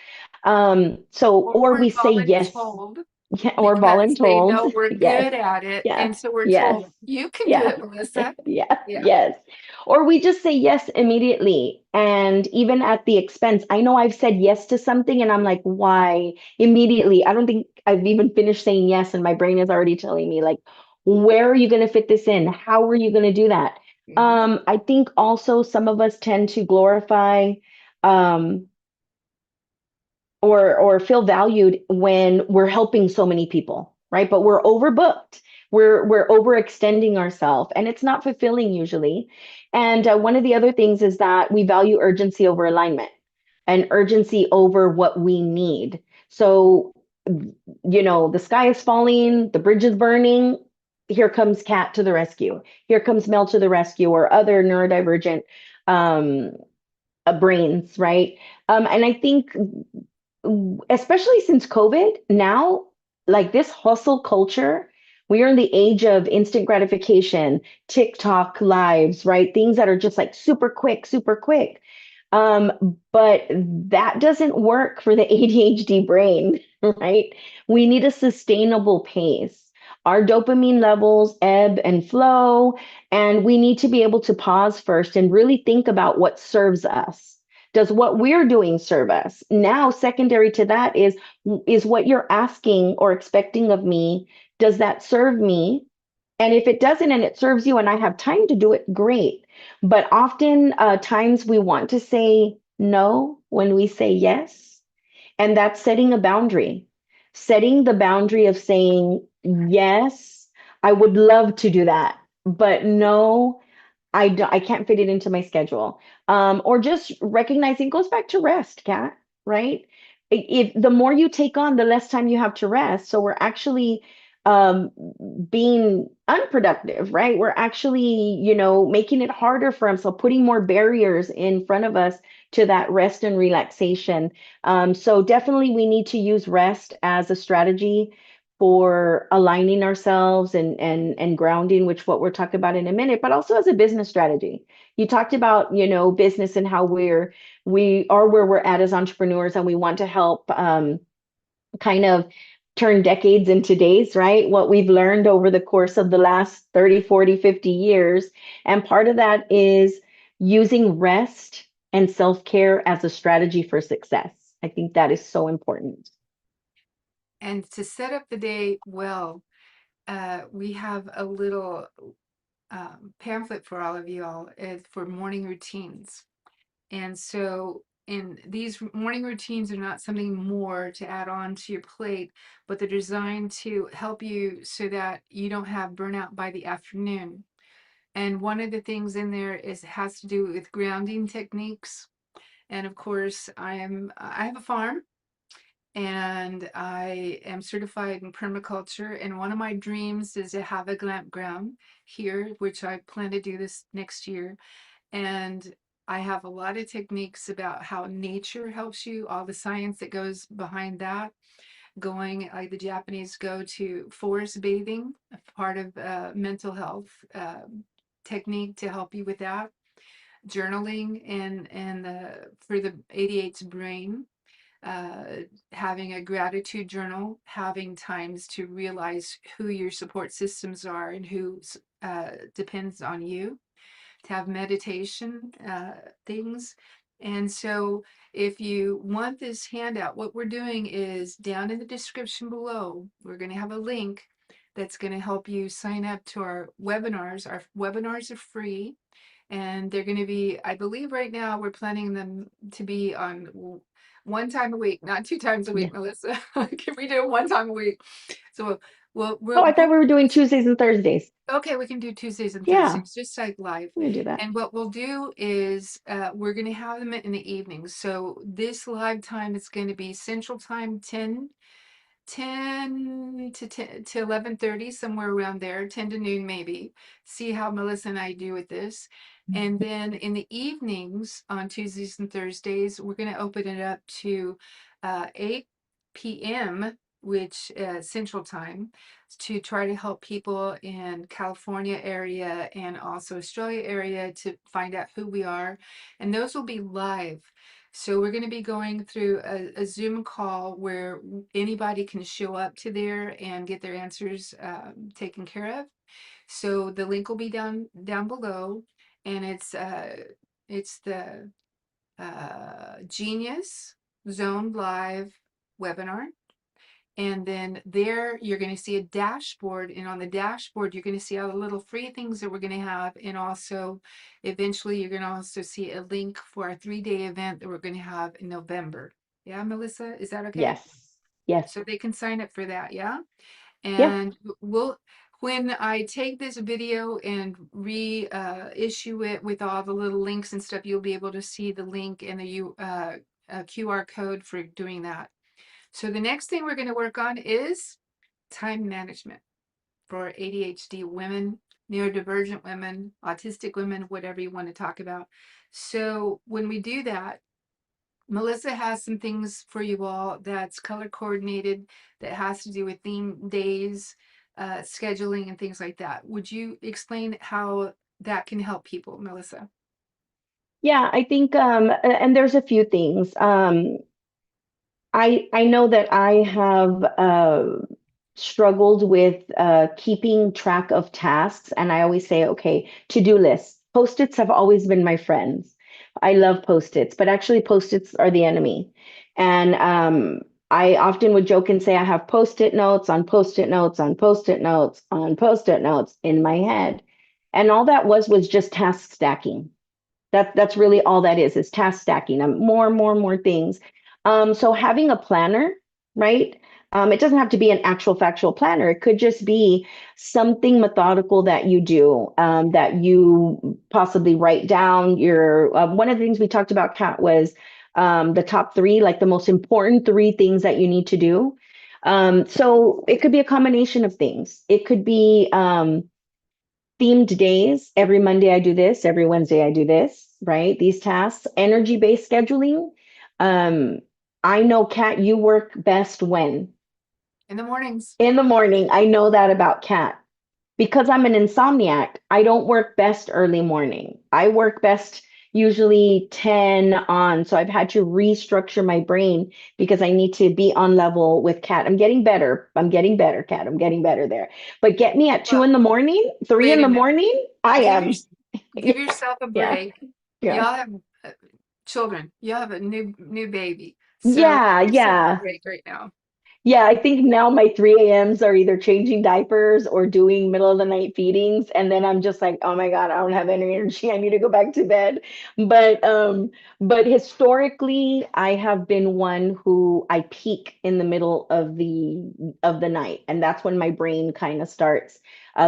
Or Or we're we say yes, voluntold yeah, or because they voluntold. know we're Yes. good at it. Yeah. And so we're Yes. told, you can do Yeah. it, Melissa. Yeah. Yeah. Yes. Or we just say yes immediately. And even at the expense, I know I've said yes to something and I'm like, why immediately? I don't think I've even finished saying yes. And my brain is already telling me, like, where are you going to fit this in? How are you going to do that? Mhm. I think also some of us tend to glorify um, or feel valued when we're helping so many people, right? But we're overbooked. We're overextending ourselves, and it's not fulfilling usually. And one of the other things is that we value urgency over alignment, and urgency over what we need. So, the sky is falling, the bridge is burning. Here comes Kat to the rescue. Here comes Mel to the rescue, or other neurodivergent um, brains, right? And I think especially since COVID, now, like this hustle culture, we are in the age of instant gratification, TikTok lives, right? Things that are just like super quick, super quick. But that doesn't work for the ADHD brain, right? We need a sustainable pace. Our dopamine levels ebb and flow, and we need to be able to pause first and really think about what serves us. Does what we're doing serve us? Now, secondary to that is what you're asking or expecting of me, does that serve me? And if it doesn't and it serves you and I have time to do it, great. But often times we want to say no when we say yes. And that's setting a boundary, setting the boundary of saying, yes, I would love to do that, but no, I can't fit it into my schedule. Or just recognizing goes back to rest, Kat, right? If the more you take on, the less time you have to rest. So we're actually um, being unproductive, right? We're actually, making it harder for them. So putting more barriers in front of us to that rest and relaxation. So definitely we need to use rest as a strategy for aligning ourselves and grounding, which what we're talking about in a minute, but also as a business strategy. You talked about, business and how we are where we're at as entrepreneurs, and we want to help kind of turn decades into days, right? What we've learned over the course of the last 30, 40, 50 years. And part of that is using rest and self-care as a strategy for success. I think that is so important. And to set up the day well, we have a little pamphlet for all of you all for morning routines. And so, and these morning routines are not something more to add on to your plate, but they're designed to help you so that you don't have burnout by the afternoon. And one of the things in there has to do with grounding techniques. And of course, I have a farm and I am certified in permaculture. And one of my dreams is to have a glamp ground here, which I plan to do this next year. And I have a lot of techniques about how nature helps you, all the science that goes behind that. Going, like the Japanese go to forest bathing, a part of mental health technique to help you with that. Journaling and for the ADHD-brain, uh, having a gratitude journal, having times to realize who your support systems are and who depends on you, to have meditation things. And so if you want this handout, what we're doing is down in the description below, we're going to have a link that's going to help you sign up to our webinars. Our webinars are free and they're going to be, I believe right now we're planning them to be on one time a week, not 2 times a Yeah. week, Melissa. Can we do 1 time a week? So Oh, I thought we were doing Tuesdays and Thursdays. okay, we can do Tuesdays and Yeah, Thursdays, just like live. we can do that. And what we'll do is we're going to have them in the evenings. So this live time is going to be Central Time, 10 to 10 to 11:30, somewhere around there, 10 to noon maybe. See how Melissa and I do with this. And then in the evenings on Tuesdays and Thursdays, we're going to open it up to 8 p.m., which Central Time, to try to help people in California area and also Australia area to find out who we are. And those will be live. So we're going to be going through a Zoom call where anybody can show up to there and get their answers taken care of. So the link will be down below, and it's the Genius Zone Live webinar. And then there you're going to see a dashboard, and on the dashboard you're going to see all the little free things that we're going to have, and also eventually you're going to also see a link for our 3-day event that we're going to have in November. Yeah, Melissa, is that okay? Yes. Yes. So they can sign up for that, yeah? Yeah. And when I take this video and issue it with all the little links and stuff, you'll be able to see the link and the QR code for doing that. So the next thing we're going to work on is time management for ADHD women, neurodivergent women, autistic women, whatever you want to talk about. So when we do that, Melissa has some things for you all that's color coordinated, that has to do with theme days, scheduling, and things like that. Would you explain how that can help people, Melissa? Yeah, I think and there's a few things. I know that I have struggled with keeping track of tasks. And I always say, okay, to-do lists. Post-its have always been my friends. I love post-its, but actually post-its are the enemy. And I often would joke and say I have post-it notes on post-it notes on post-it notes on post-it notes in my head. And all that was just task stacking. That's really all that is task stacking. More things. So having a planner, right? It doesn't have to be an actual factual planner. It could just be something methodical that you do, that you possibly write down. Your one of the things we talked about, Kat, was the top three, like the most important three things that you need to do. So it could be a combination of things. It could be themed days. Every Monday I do this, every Wednesday I do this, right? These tasks, energy-based scheduling. Um, I know, Kat, you work best when? In the mornings. In the morning. I know that about Kat. Because I'm an insomniac, I don't work best early morning. I work best usually 10 on. So I've had to restructure my brain because I need to be on level with Kat. I'm getting better. I'm getting better, Kat. I'm getting better there. But get me at 2 Well, in the morning, 3 wait in a the minute. morning, I Give am. your, Yeah, give yourself a yeah, break. yeah. Y'all have uh, children. Y'all have a new baby. So Yeah, give yourself a yeah. break right now. Yeah, I think now my 3 a.m.s are either changing diapers or doing middle of the night feedings. And then I'm just like, oh my God, I don't have any energy. I need to go back to bed. But historically, I have been one who I peak in the middle of the night. And that's when my brain kind of starts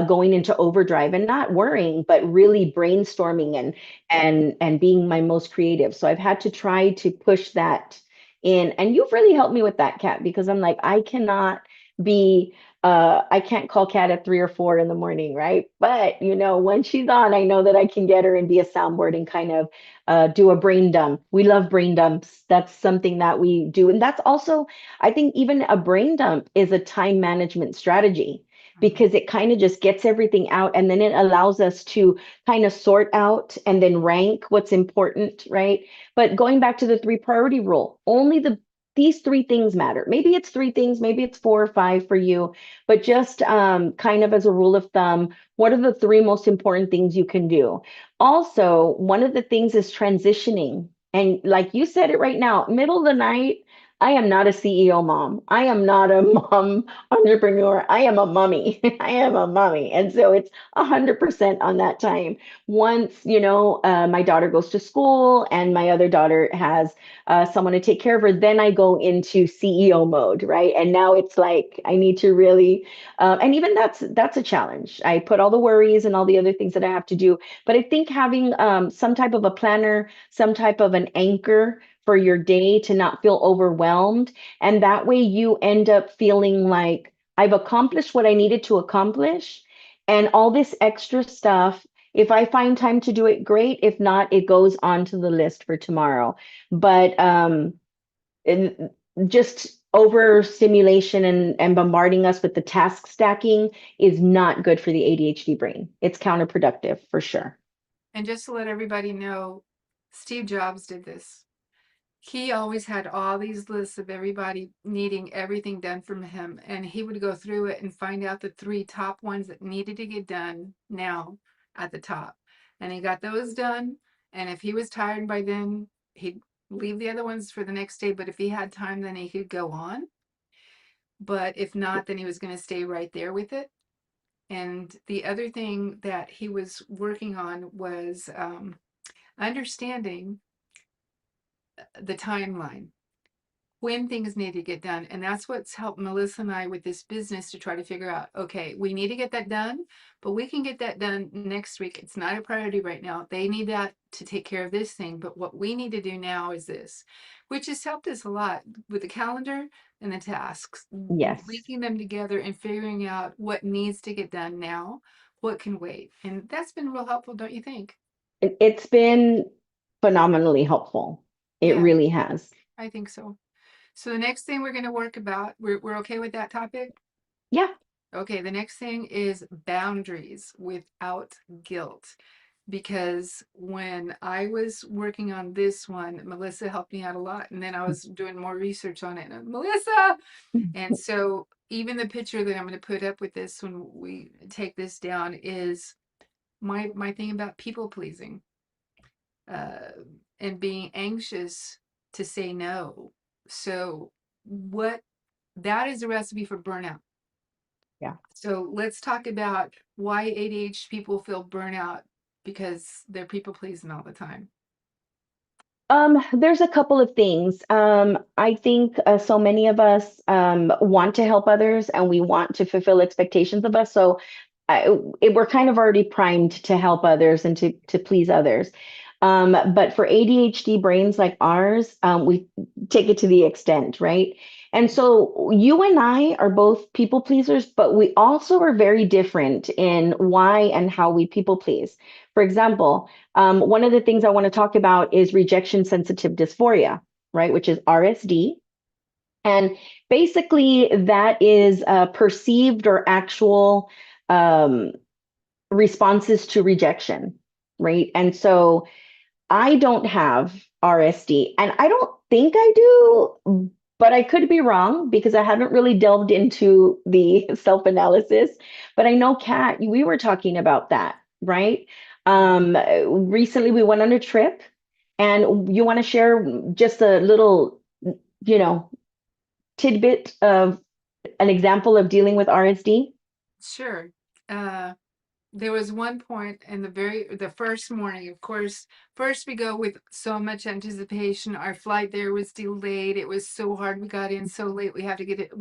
going into overdrive and not worrying, but really brainstorming and being my most creative. So I've had to try to push that in. And you've really helped me with that, Kat, because I'm like, I cannot be I can't call Kat at 3 or 4 in the morning, right? But when she's on, I know that I can get her and be a soundboard and kind of do a brain dump. We love brain dumps. That's something that we do. And that's also, I think even a brain dump is a time management strategy Mhm. because it kind of just gets everything out and then it allows us to kind of sort out and then rank what's important, right? But going back to the three priority rule, only these three things matter. Maybe it's three things, maybe it's 4 or 5 for you, but just kind of as a rule of thumb, what are the three most important things you can do? Also, one of the things is transitioning. And like you said it right now, middle of the night, I am not a CEO mom. I am not a mom entrepreneur. I am a mummy. I am a mummy. And so it's 100% on that time. Once, my daughter goes to school and my other daughter has someone to take care of her, then I go into CEO mode, right? And now it's like I need to really, and even that's a challenge. I put all the worries and all the other things that I have to do, but I think having some type of a planner, some type of an anchor for your day to not feel overwhelmed, and that way you end up feeling like I've accomplished what I needed to accomplish, and all this extra stuff. If I find time to do it, great. If not, it goes onto the list for tomorrow. But and just overstimulation and bombarding us with the task stacking is not good for the ADHD brain. It's counterproductive for sure. And just to let everybody know, Steve Jobs did this. He always had all these lists of everybody needing everything done from him. And he would go through it and find out the three top ones that needed to get done now at the top. And he got those done. And if he was tired by then, he'd leave the other ones for the next day. But if he had time, then he could go on. But if not, then he was going to stay right there with it. And the other thing that he was working on was understanding the timeline when things need to get done. And that's what's helped Melissa and I with this business to try to figure out, okay, we need to get that done, but we can get that done next week. It's not a priority right now. They need that to take care of this thing. But what we need to do now is this, which has helped us a lot with the calendar and the tasks, Yes. linking them together and figuring out what needs to get done now, what can wait. And that's been real helpful, don't you think? It's been phenomenally helpful. It Yeah, really has. I think so. So the next thing we're going to work about, we're okay with that topic? Yeah. Okay, the next thing is boundaries without guilt. because when I was working on this one, Melissa helped me out a lot. And then I was doing more research on it. And Melissa! And so even the picture that I'm going to put up with this when we take this down is my thing about people pleasing, uh, and being anxious to say no. So what that is a recipe for burnout. Yeah. So let's talk about why ADHD people feel burnout because they're people pleasing all the time. There's a couple of things. I think so many of us want to help others and we want to fulfill expectations of us. So we're kind of already primed to help others and to please others. But for ADHD brains like ours, we take it to the extent, right? And so you and I are both people pleasers, but we also are very different in why and how we people please. For example, one of the things I want to talk about is rejection sensitive dysphoria, right? Which is RSD. And basically, that is perceived or actual um, responses to rejection, right? And so I don't have RSD, and I don't think I do, but I could be wrong because I haven't really delved into the self-analysis. But I know, Kat, we were talking about that, right? Recently we went on a trip, and you want to share just a little, you know, tidbit of an example of dealing with RSD? Sure. Uh, there was one point in the first morning, of course, first we go with so much anticipation. Our flight there was delayed. It was so hard. We got in so late. We had to get it.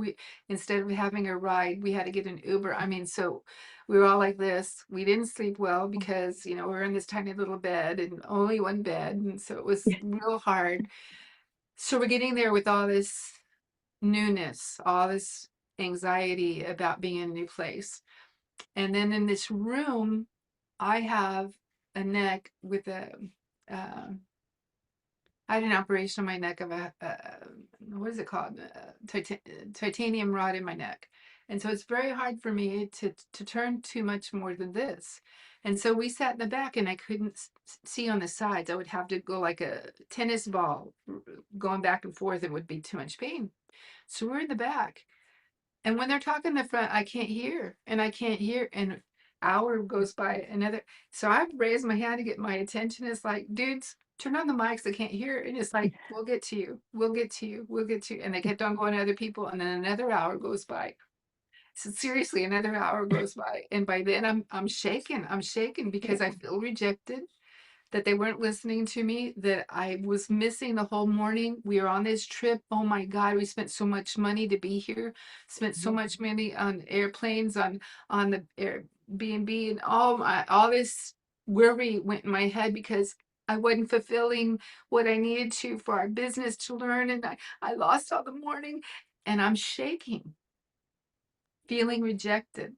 Instead of having a ride, we had to get an Uber. I mean, so we were all like this. We didn't sleep well because, we were in this tiny little bed and only one bed. And so it was real hard. So we're getting there with all this newness, all this anxiety about being in a new place. And then in this room, I have a neck with uh, I had an operation on my neck of what is it called? Titanium rod in my neck. And so it's very hard for me to turn too much more than this. And so we sat in the back and I couldn't see on the sides. I would have to go like a tennis ball going back and forth. It would be too much pain. So we're in the back. And when they're talking in the front, I can't hear and I can't hear. And hour goes by another. So I raised my hand to get my attention. It's like, dudes, turn on the mics. I can't hear. And it's like, we'll get to you. We'll get to you. We'll get to you. And they kept on going to other people. And then another hour goes by. So seriously, another hour goes by. And by then I'm shaking. I'm shaking because I feel rejected, that they weren't listening to me, that I was missing the whole morning. We were on this trip. Oh my God, we spent so much money to be here, spent so much money on airplanes, on the Airbnb, and all this worry went in my head because I wasn't fulfilling what I needed to for our business to learn. And I lost all the morning and I'm shaking, feeling rejected.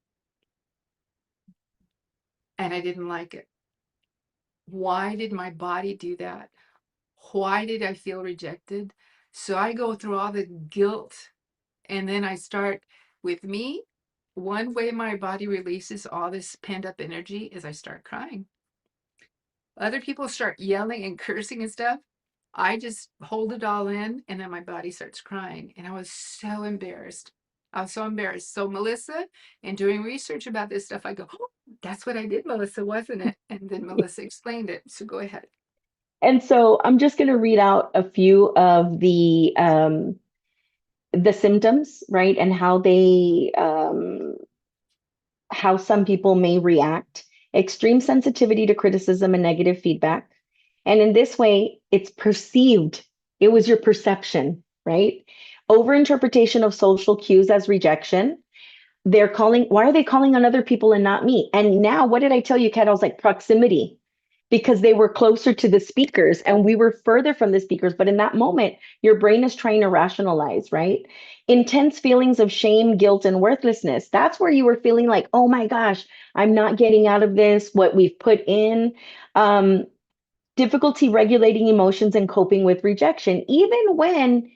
And I didn't like it. Why did my body do that? Why did I feel rejected? So I go through all the guilt and then I start with me. One way my body releases all this pent up energy is I start crying. Other people start yelling and cursing and stuff. I just hold it all in and then my body starts crying. And I was so embarrassed. I was so embarrassed. So Melissa, in doing research about this stuff, I go, oh, that's what I did, Melissa, wasn't it? And then Melissa explained it. So go ahead. And so I'm just going to read out a few of the symptoms, right, and how some people may react. Extreme sensitivity to criticism and negative feedback. And in this way, it's perceived. It was your perception, right? Overinterpretation of social cues as rejection. Why are they calling on other people and not me? And now, what did I tell you, Kat? I was like, proximity, because they were closer to the speakers and we were further from the speakers. But in that moment, your brain is trying to rationalize, right? Intense feelings of shame, guilt, and worthlessness. That's where you were feeling like, oh my gosh, I'm not getting out of this, what we've put in. Difficulty regulating emotions and coping with rejection, even when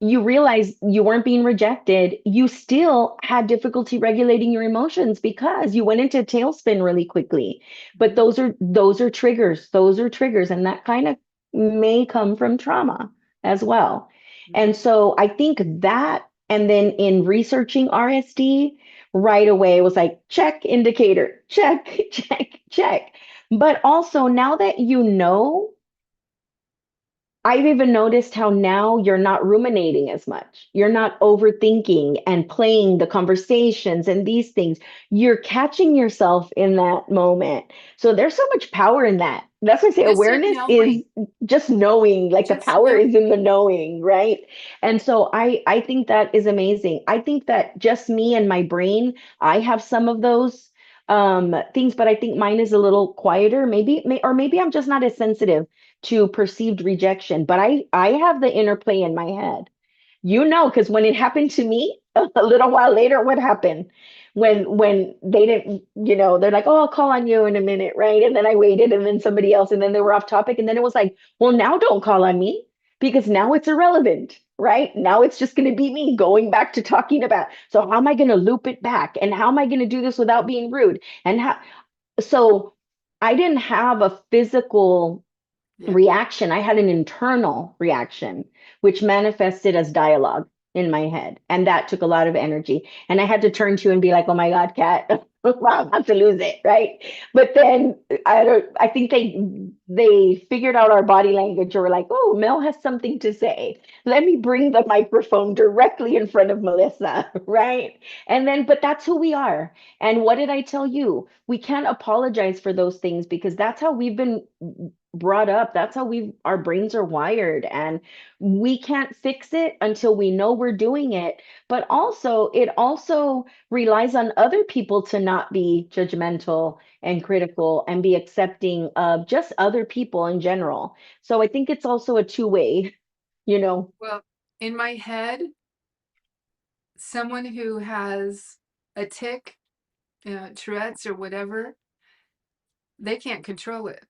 you realize you weren't being rejected, you still had difficulty regulating your emotions because you went into a tailspin really quickly. But Mhm. those are triggers. Those are triggers, and that kind of may come from trauma as well. And Mhm. so I think that, and then in researching RSD, right away it was like check indicator, check, check, check. But also now that you know, I've even noticed how now you're not ruminating as much. You're not overthinking and playing the conversations and these things. You're catching yourself in that moment. So there's so much power in that. That's why I say Just in awareness is knowing, just knowing, like the just power is in the knowing. knowing, right? And so I think that is amazing. I think that just me and my brain, I have some of those things, but I think mine is a little quieter. Or maybe I'm just not as sensitive to perceived rejection, but I have the interplay in my head. You know, because when it happened to me a little while later, what happened? When they didn't, they're like, oh, I'll call on you in a minute, right? And then I waited, and then somebody else, and then they were off topic, and then it was like, well, now don't call on me because now it's irrelevant, right? Now it's just going to be me going back to talking about. So how am I going to loop it back? And how am I going to do this without being rude? And how? So I didn't have a physical Yeah. reaction. I had an internal reaction, which manifested as dialogue in my head. And that took a lot of energy. And I had to turn to you and be like, oh my God, Kat, I'm about to lose it. Right. But then I think they figured out our body language or were like, oh, Mel has something to say. Let me bring the microphone directly in front of Melissa. Right. And then, but that's who we are. And what did I tell you? We can't apologize for those things because that's how we've been brought up. That's how our brains are wired, and we can't fix it until we know we're doing it. But also, it also relies on other people to not be judgmental and critical and be accepting of just other people in general. So I think it's also a two-way, you know. Well, in my head, someone who has a tic, Tourette's or whatever, they can't control it.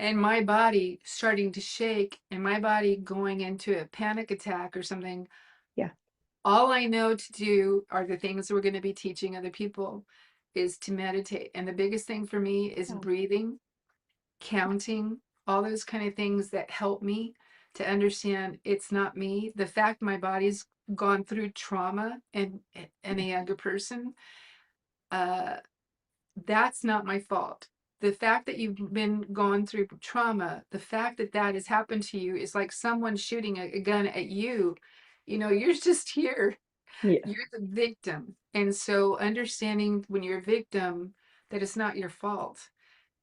And my body starting to shake and my body going into a panic attack or something, Yeah. all I know to do are the things we're going to be teaching other people is to meditate. And the biggest thing for me is Yeah. breathing, counting, all those kind of things that help me to understand it's not me. The fact my body's gone through trauma and a younger person, uh, that's not my fault. The fact that you've been gone through trauma, the fact that that has happened to you is like someone shooting a gun at you. You're just here. Yeah. You're the victim. And so understanding when you're a victim that it's not your fault.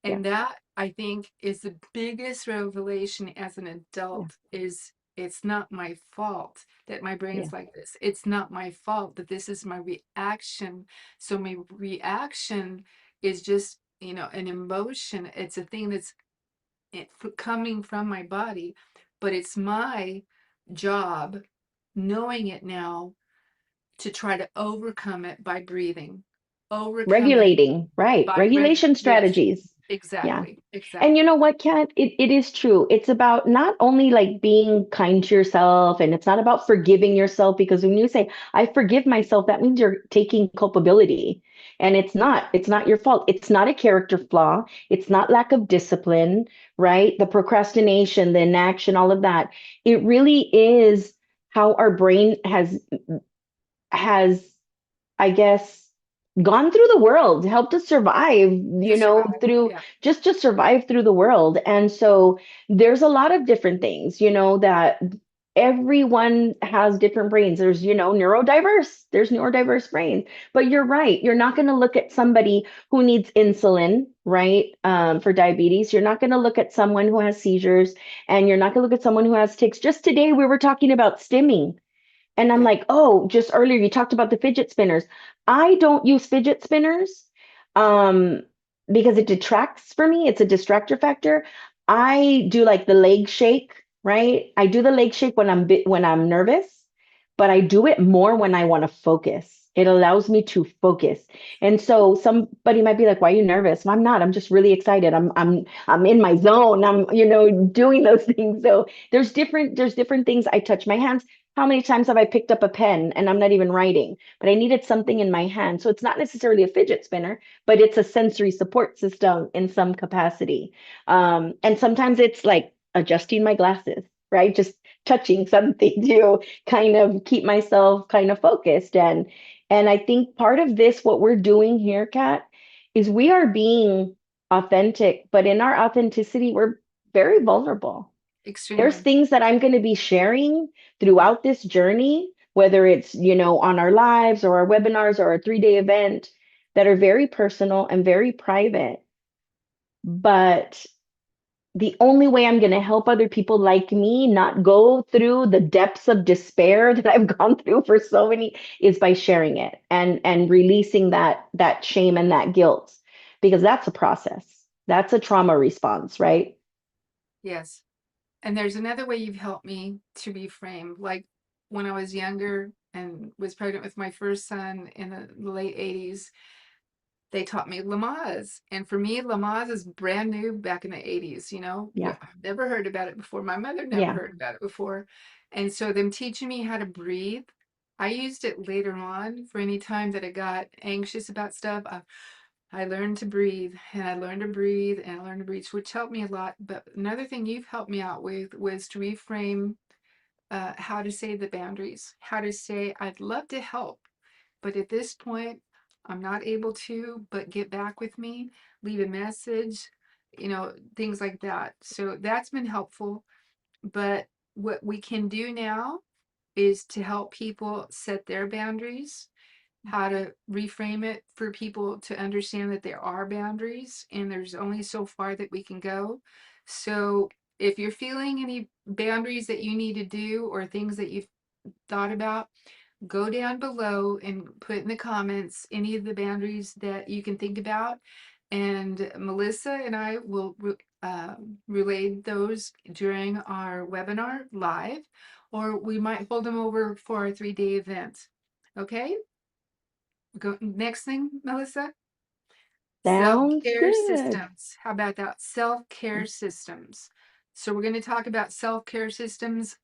Yeah. And that I think is the biggest revelation as an Yeah. adult is it's not my fault that my Yeah. brain's like this. It's not my fault that this is my reaction. So my reaction is just, an emotion. It's a thing that's coming from my body, but it's my job knowing it now to try to overcome it by breathing, overcome it Regulating, right? by Regulation yes, strategies. Yeah. exactly, And you exactly. know what, Kat? It is true. It's about not only like being kind to yourself, and it's not about forgiving yourself, because when you say, I forgive myself, that means you're taking culpability. And it's not your fault. It's not a character flaw. It's not lack of discipline, right? The procrastination, the inaction, all of that. It really is how our brain has I guess, gone through the world, helped us survive, To survive. through Yeah. just to survive through the world. And so there's a lot of different things, that everyone has different brains. There's neurodiverse brains. But you're right. You're not going to look at somebody who needs insulin, right? For diabetes. You're not going to look at someone who has seizures, and you're not going to look at someone who has tics. Just today, we were talking about stimming. And I'm Yeah. like, oh, just earlier you talked about the fidget spinners. I don't use fidget spinners um, because it detracts for me. It's a distractor factor. I do like the leg shake, right? I do the leg shake when I'm nervous, but I do it more when I want to focus. It allows me to focus. And so somebody might be like, "Why are you nervous?" Well, I'm not. I'm just really excited. I'm in my zone. I'm, doing those things. So there's different things. I touch my hands. How many times have I picked up a pen and I'm not even writing, but I needed something in my hand? So it's not necessarily a fidget spinner, but it's a sensory support system in some capacity. And sometimes it's like adjusting my glasses, right? Just touching something to kind of keep myself kind of focused. And I think part of this, what we're doing here, Kat, is we are being authentic, but in our authenticity, we're very vulnerable. There's Extremely. things that I'm going to be sharing throughout this journey, whether it's, on our lives or our webinars or our 3-day event, that are very personal and very private. But the only way I'm going to help other people like me not go through the depths of despair that I've gone through for so many is by sharing it and releasing that shame and that guilt, because that's a process. That's a trauma response, right? Yes. And there's another way you've helped me to reframe. Like when I was younger and was pregnant with my first son in the late 80s, they taught me Lamaze. And for me, Lamaze is brand new back in the 80s, you know? Yeah. I've never heard about it before. My mother never Yeah. heard about it before. And so them teaching me how to breathe, I used it later on for any time that I got anxious about stuff. I learned to breathe and I learned to breathe and I learned to breathe, which helped me a lot. But another thing you've helped me out with was to reframe how to say the boundaries, how to say, I'd love to help, but at this point, I'm not able to, but get back with me, leave a message, things like that. So that's been helpful. But what we can do now is to help people set their boundaries, how to reframe it for people to understand that there are boundaries and there's only so far that we can go. So if you're feeling any boundaries that you need to do or things that you've thought about, go down below and put in the comments any of the boundaries that you can think about. And Melissa and I will relay those during our webinar live, or we might hold them over for our 3-day event. Okay? Go next thing, Melissa. Sounds Self-care good. systems. How about that? Self-care systems. So we're going to talk about self-care systems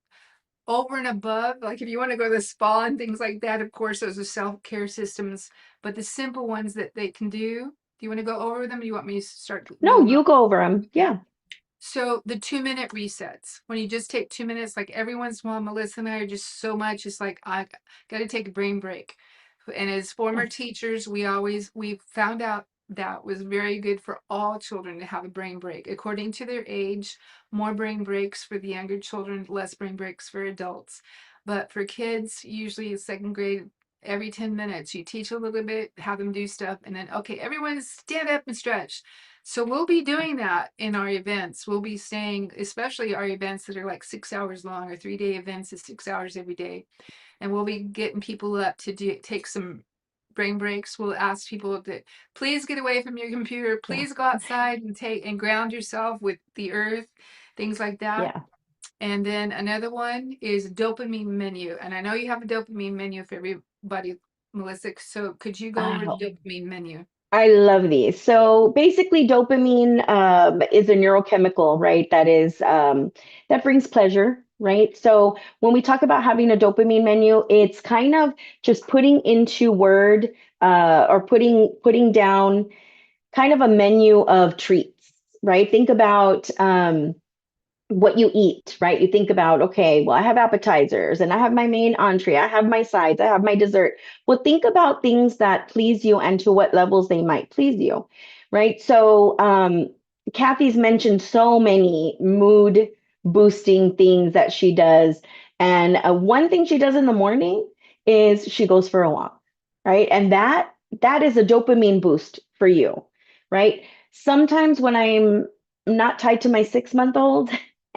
over and above. Like if you want to go to the spa and things like that, of course, those are self-care systems. But the simple ones that they can do you want to go over them? Or you want me to start No, going on? you go over them. Okay. Yeah. So the 2-minute resets, when you just take 2 minutes, like every once in a while, Melissa and I are just so much, it's like, I got to take a brain break. And as Yeah. former teachers, we found out that was very good for all children to have a brain break. According to their age, more brain breaks for the younger children, less brain breaks for adults. But for kids, usually in second grade, every 10 minutes, you teach a little bit, have them do stuff, and then, okay, everyone stand up and stretch. So we'll be doing that in our events. We'll be saying, especially our events that are like 6 hours long, or 3-day events is 6 hours every day. And we'll be getting people up to take some brain breaks. We'll ask people to please get away from your computer, Yeah. please go outside and ground yourself with the earth, things like that. Yeah. And then another one is dopamine menu. And I know you have a dopamine menu for everybody, Melissa. So could you go over the Oh, dopamine menu? I love these. So basically, dopamine is a neurochemical, right? That brings pleasure, right? So when we talk about having a dopamine menu, it's kind of just putting into word or putting down kind of a menu of treats, right? Think about what you eat, right? You think about, okay, well, I have appetizers and I have my main entree, I have my sides, I have my dessert. Well, think about things that please you and to what levels they might please you, right? So, Kathy's mentioned so many mood boosting things that she does. And one thing she does in the morning is she goes for a walk, right? And that is a dopamine boost for you, right? Sometimes when I'm not tied to my 6-month-old,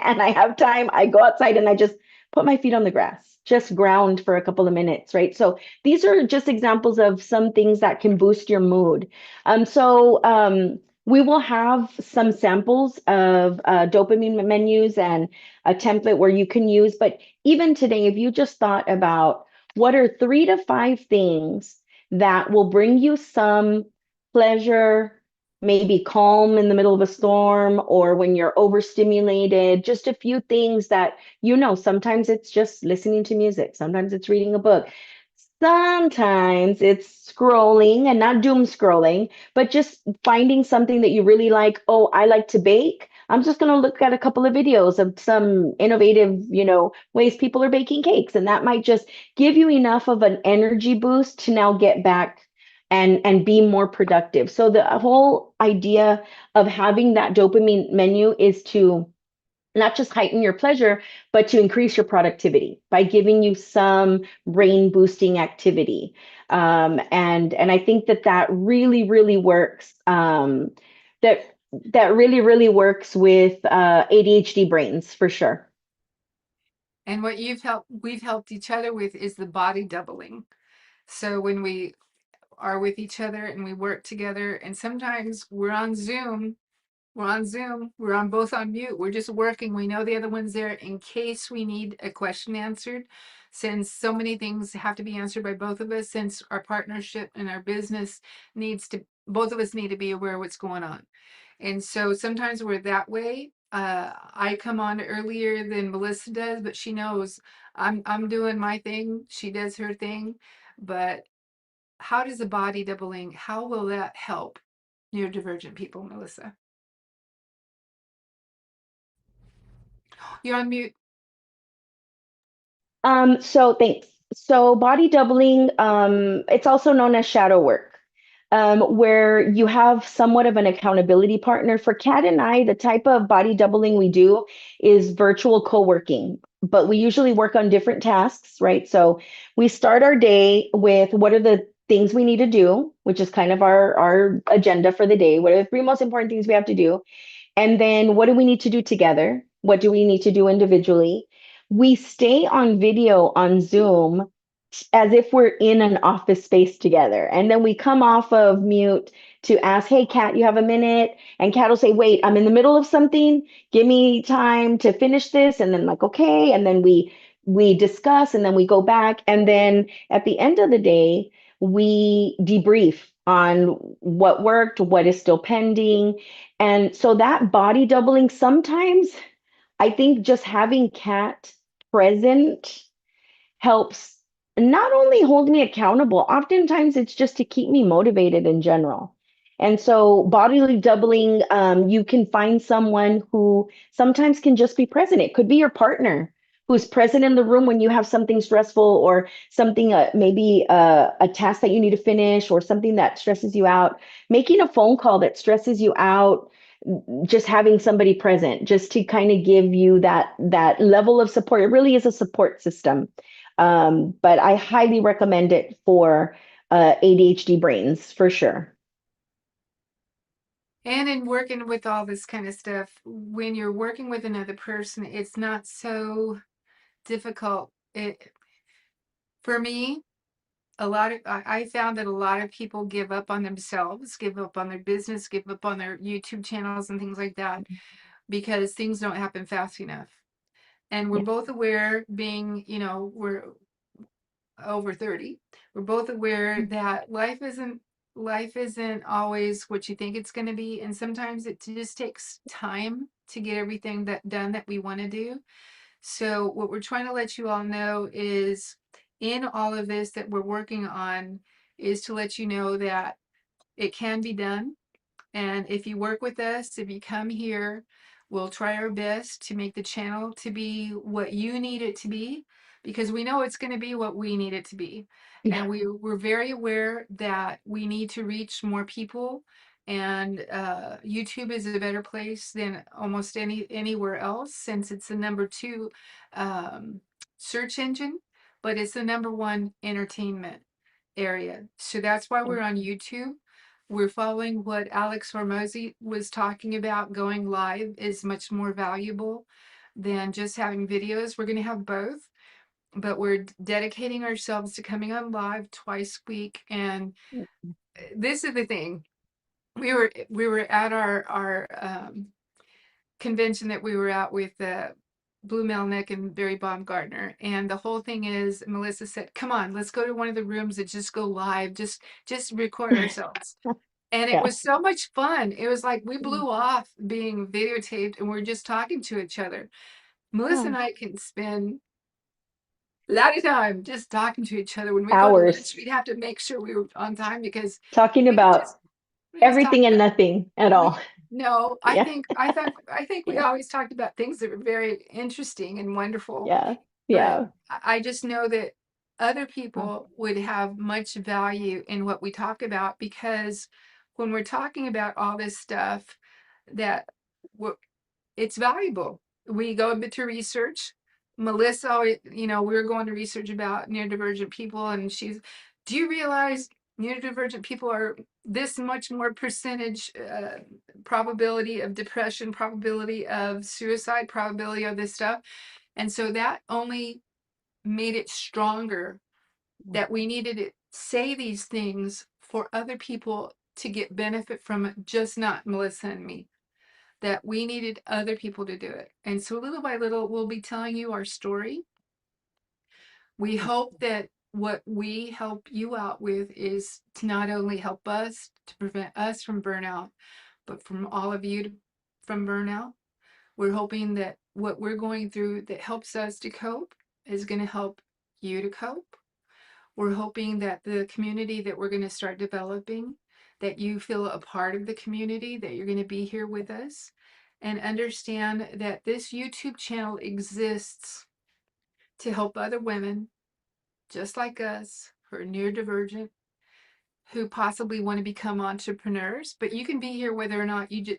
and I have time, I go outside and I just put my feet on the grass, just ground for a couple of minutes, right? So these are just examples of some things that can boost your mood. We will have some samples of dopamine menus and a template where you can use. But even today, if you just thought about what are 3 to 5 things that will bring you some pleasure, maybe calm in the middle of a storm or when you're overstimulated, just a few things that, sometimes it's just listening to music, sometimes it's reading a book, sometimes it's scrolling and not doom scrolling, but just finding something that you really like. Oh, I like to bake. I'm just going to look at a couple of videos of some innovative, ways people are baking cakes. And that might just give you enough of an energy boost to now get back and be more productive. So the whole idea of having that dopamine menu is to not just heighten your pleasure, but to increase your productivity by giving you some brain boosting activity. And I think that really, really works. That that really, really works with ADHD brains for sure. And what we've helped each other with is the body doubling. So when we are with each other and we work together, and sometimes we're on both on mute. We're just working. We know the other one's there in case we need a question answered. Since so many things have to be answered by both of us, since our partnership and our business both of us need to be aware of what's going on. And so sometimes we're that way. I come on earlier than Melissa does, but she knows I'm doing my thing. She does her thing. But how does the body doubling, how will that help neurodivergent people, Melissa? You're on mute. So thanks. So body doubling, it's also known as shadow work, where you have somewhat of an accountability partner. For Kat and I, the type of body doubling we do is virtual co-working, but we usually work on different tasks, right? So we start our day with what are the things we need to do, which is kind of our agenda for the day. What are the three most important things we have to do? And then what do we need to do together? What do we need to do individually? We stay on video on Zoom as if we're in an office space together. And then we come off of mute to ask, hey, Kat, you have a minute? And Kat will say, wait, I'm in the middle of something. Give me time to finish this. And then like, okay. And then we discuss and then we go back. And then at the end of the day, we debrief on what worked, what is still pending. And so that body doubling, sometimes I think just having Kat present helps not only hold me accountable, oftentimes it's just to keep me motivated in general. And so bodily doubling, you can find someone who sometimes can just be present. It could be your partner who's present in the room when you have something stressful or something, maybe a task that you need to finish or something that stresses you out. Making a phone call that stresses you out, just having somebody present just to kind of give you that level of support. It really is a support system. But I highly recommend it for ADHD brains for sure. And in working with all this kind of stuff, when you're working with another person, it's not so difficult. For me, I found that a lot of people give up on themselves, give up on their business, give up on their YouTube channels and things like that because things don't happen fast enough. And we're Yeah. both aware, we're over 30, we're both aware that life isn't always what you think it's going to be, and sometimes it just takes time to get everything done that we want to do. So what we're trying to let you all know is in all of this that we're working on is to let you know that it can be done. And if you work with us, if you come here, we'll try our best to make the channel to be what you need it to be, because we know it's going to be what we need it to be. Yeah. And we're very aware that we need to reach more people. And YouTube is a better place than almost anywhere else, since it's the number 2 um, search engine, but it's the number 1 entertainment area. So that's why we're on YouTube. We're following what Alex Hormozy was talking about. Going live is much more valuable than just having videos. We're going to have both, but we're dedicating ourselves to coming on live twice a week. And this is the thing. We were at our convention that we were at with Blue Melnick and Barry Baumgartner, and the whole thing is Melissa said, "Come on, let's go to one of the rooms and just go live, just record ourselves." And it Yeah. was so much fun. It was like we blew off being videotaped and we're just talking to each other. Melissa Yeah. and I can spend a lot of time just talking to each other. When we go to lunch, Hours we'd have to make sure we were on time because talking we could about we just talk everything and about nothing at we all. no, Yeah. I think we Yeah. always talked about things that were very interesting and wonderful. Yeah. But Yeah. I just know that other Uh, people would have much value in what we talk about, because when we're talking about all this stuff that we're, it's valuable. We go a bit to research. Melissa, you know, we were going to research about neurodivergent people, and she's, do you realize neurodivergent people are this much more percentage probability of depression, probability of suicide, probability of this stuff? And so that only made it stronger that we needed to say these things for other people to get benefit from it, just not Melissa and me, that we needed other people to do it. And so little by little, we'll be telling you our story. We hope that what we help you out with is to not only help us to prevent us from burnout, but from all of you from burnout. We're hoping that what we're going through that helps us to cope is going to help you to cope. We're hoping that the community that we're going to start developing, that you feel a part of the community, that you're going to be here with us, and understand that this YouTube channel exists to help other women just like us who are neurodivergent, who possibly want to become entrepreneurs. But you can be here whether or not you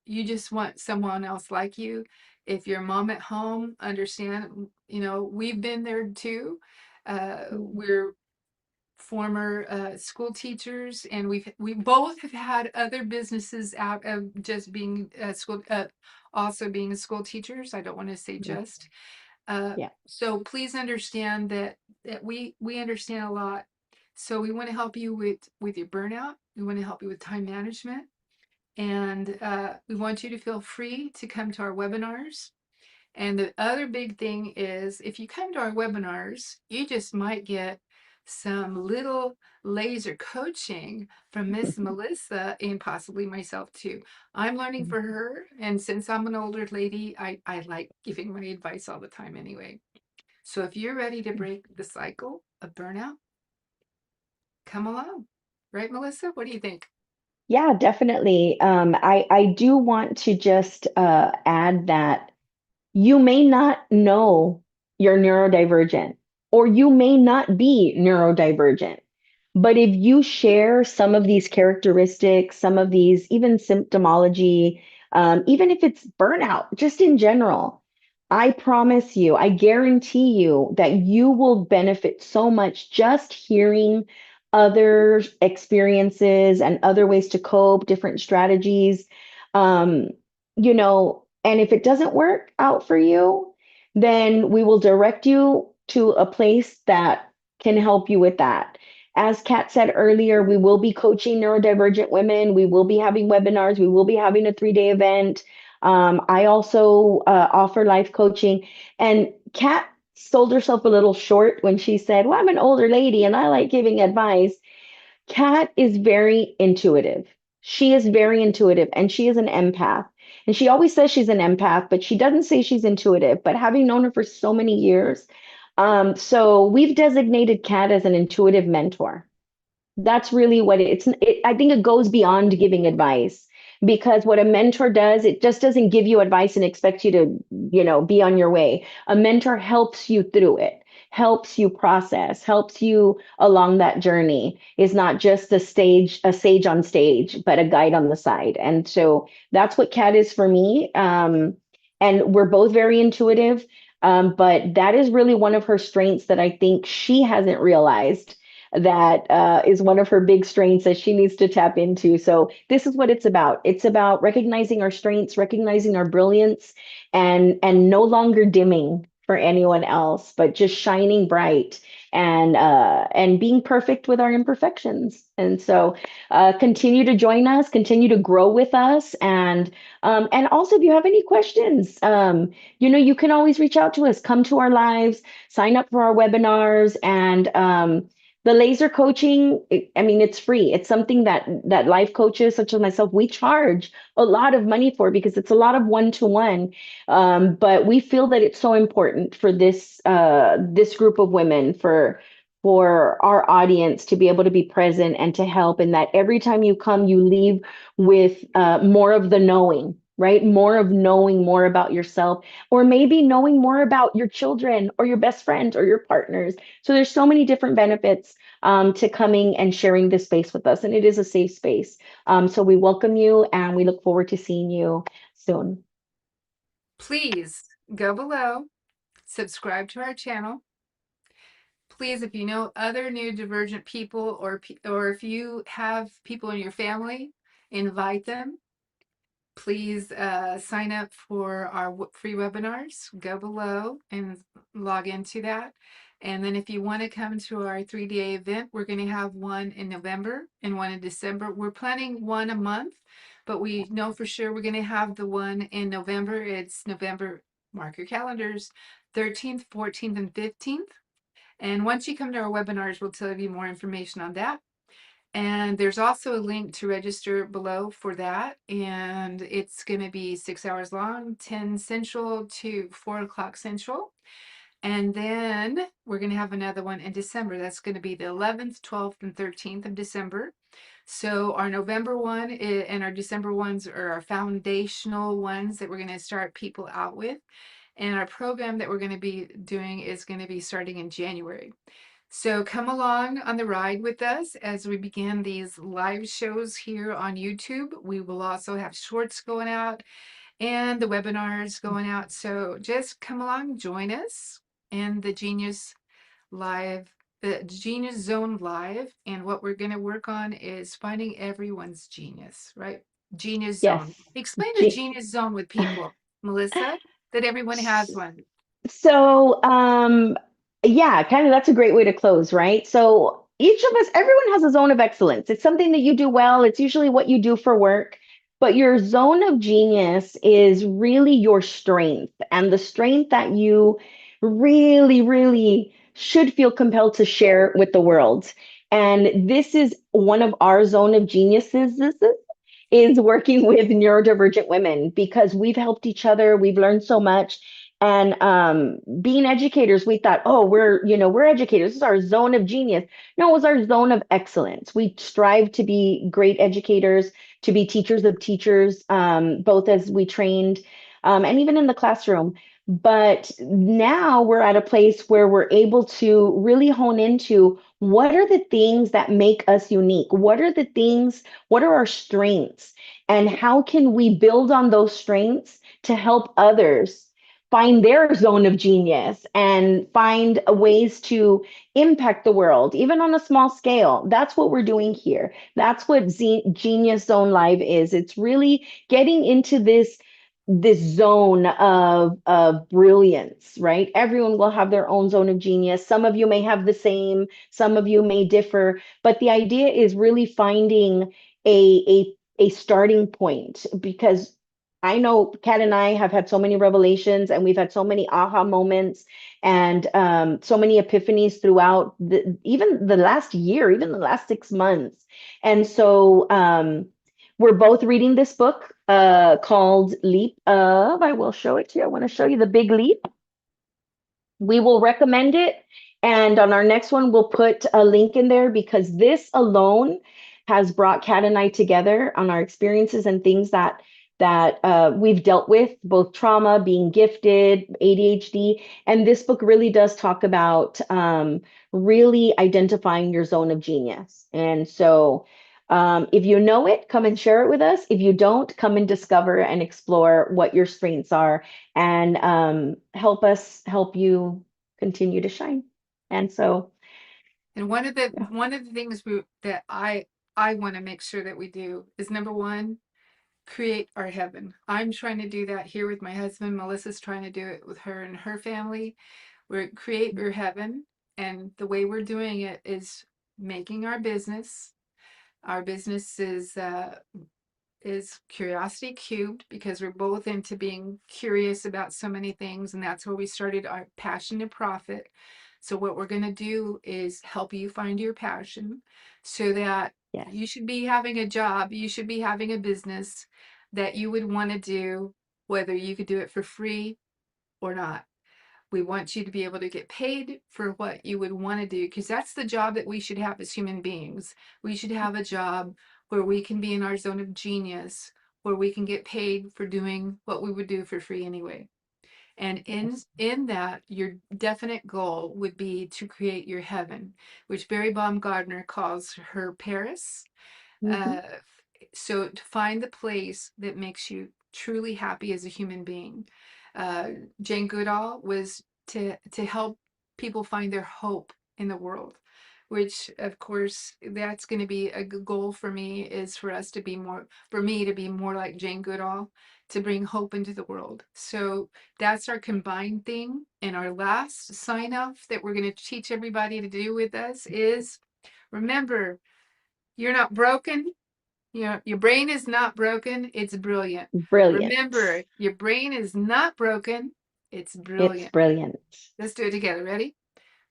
just want someone else like you. If you're a mom at home, understand, you know, we've been there too. We're former school teachers, and we both have had other businesses out of just being school, also being school teachers. I don't want to say just. Yeah. So please understand that we understand a lot. So we want to help you with your burnout. We want to help you with time management, and we want you to feel free to come to our webinars. And the other big thing is, if you come to our webinars, you just might get some little laser coaching from Miss Melissa and possibly myself too. I'm learning for her, and since I'm an older lady, I like giving my advice all the time anyway. So if you're ready to break the cycle of burnout, come along. Right, Melissa? What do you think? Yeah, definitely. I do want to just add that you may not know you're neurodivergent, or you may not be neurodivergent. But if you share some of these characteristics, some of these, even symptomology, even if it's burnout, just in general, I promise you, I guarantee you that you will benefit so much just hearing other experiences and other ways to cope, different strategies. Um, and if it doesn't work out for you, then we will direct you to a place that can help you with that. As Kat said earlier, we will be coaching neurodivergent women. We will be having webinars. We will be having a 3-day event. I also offer life coaching. And Kat sold herself a little short when she said, "Well, I'm an older lady and I like giving advice." Kat is very intuitive. She is very intuitive and she is an empath. And she always says she's an empath, but she doesn't say she's intuitive. But having known her for so many years, so we've designated Kat as an intuitive mentor. That's really what I think it goes beyond giving advice, because what a mentor does, it just doesn't give you advice and expect you to, be on your way. A mentor helps you through it, helps you process, helps you along that journey, is not just a sage on stage, but a guide on the side. And so that's what Kat is for me. And we're both very intuitive. But that is really one of her strengths that I think she hasn't realized, that is one of her big strengths that she needs to tap into. So this is what it's about. It's about recognizing our strengths, recognizing our brilliance, and no longer dimming for anyone else, but just shining bright and being perfect with our imperfections. And so continue to join us, continue to grow with us, and also if you have any questions, you can always reach out to us, come to our lives, sign up for our webinars, and The laser coaching, I mean, it's free. It's something that life coaches such as myself, we charge a lot of money for because it's a lot of one-to-one. But we feel that it's so important for this group of women, for our audience to be able to be present and to help, and that every time you come, you leave with more of the knowing, right? More of knowing more about yourself, or maybe knowing more about your children or your best friends or your partners. So there's so many different benefits to coming and sharing this space with us, and it is a safe space. So we welcome you, and we look forward to seeing you soon. Please go below, subscribe to our channel. Please, if you know other neurodivergent people, or if you have people in your family, invite them. Please sign up for our free webinars. Go below and log into that. And then if you want to come to our 3-day event, we're going to have one in November and one in December. We're planning one a month, but we know for sure we're going to have the one in November. It's November, mark your calendars, 13th, 14th, and 15th. And once you come to our webinars, we'll tell you more information on that. And there's also a link to register below for that. And it's going to be 6 hours long, 10 Central to 4 o'clock Central. And then we're going to have another one in December. That's going to be the 11th, 12th, and 13th of December. So our November one and our December ones are our foundational ones that we're going to start people out with. And our program that we're going to be doing is going to be starting in January. So come along on the ride with us as we begin these live shows here on YouTube. We will also have shorts going out and the webinars going out. So just come along, join us in the Genius Zone Live. And what we're going to work on is finding everyone's genius, right? Genius Zone. Yes. Explain the G- Genius Zone with people, Melissa, that everyone has one. So, yeah, kind of that's a great way to close, right? So each of us, everyone has a zone of excellence. It's something that you do well. It's usually what you do for work, but your zone of genius is really your strength and the strength that you really, really should feel compelled to share with the world. And this is one of our zone of geniuses. This is working with neurodivergent women because we've helped each other. We've learned so much. And being educators, we thought, oh, we're educators. This is our zone of genius. No, it was our zone of excellence. We strive to be great educators, to be teachers of teachers, both as we trained and even in the classroom. But now we're at a place where we're able to really hone into what are the things that make us unique? What are our strengths? And how can we build on those strengths to help others find their zone of genius and find ways to impact the world, even on a small scale? That's what we're doing here. That's what Genius Zone Live is. It's really getting into this zone of brilliance, right? Everyone will have their own zone of genius. Some of you may have the same, some of you may differ, but the idea is really finding a starting point, because I know Kat and I have had so many revelations and we've had so many aha moments and so many epiphanies throughout even the last year, even the last 6 months. And so we're both reading this book called Leap of, I will show it to you. I want to show you the big leap. We will recommend it. And on our next one, we'll put a link in there because this alone has brought Kat and I together on our experiences and things that we've dealt with, both trauma, being gifted, ADHD. And this book really does talk about really identifying your zone of genius. And so if you know it, come and share it with us. If you don't, come and discover and explore what your strengths are and help us help you continue to shine. And so, And one of yeah. the things that I want to make sure that we do is, number one, create our heaven. I'm trying to do that here with my husband. Melissa's trying to do it with her and her family. We're create your heaven, and the way we're doing it is making our business. Our business is Curiosity Cubed, because we're both into being curious about so many things, and that's where we started our passion to profit. So what we're going to do is help you find your passion so that Yes. you should be having a job, you should be having a business that you would want to do, whether you could do it for free or not. We want you to be able to get paid for what you would want to do, because that's the job that we should have as human beings. We should have a job where we can be in our zone of genius, where we can get paid for doing what we would do for free anyway. And in that, your definite goal would be to create your heaven, which Barry Baumgartner calls her Paris. Mhm. So to find the place that makes you truly happy as a human being. Jane Goodall was to help people find their hope in the world, which of course that's going to be a goal for me, is for us to be more, for me to be more like Jane Goodall, to bring hope into the world. So that's our combined thing. And our last sign off that we're going to teach everybody to do with us is, remember, you're not broken. Your brain is not broken. It's brilliant. Brilliant. Remember, your brain is not broken. It's It's brilliant. brilliant. Let's do it together. Ready?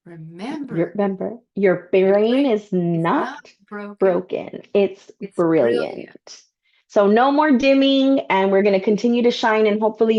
Remember, Remember, your your brain brain is is not not broken. broken. It's It's brilliant. brilliant. So no more dimming, and we're going to continue to shine, and hopefully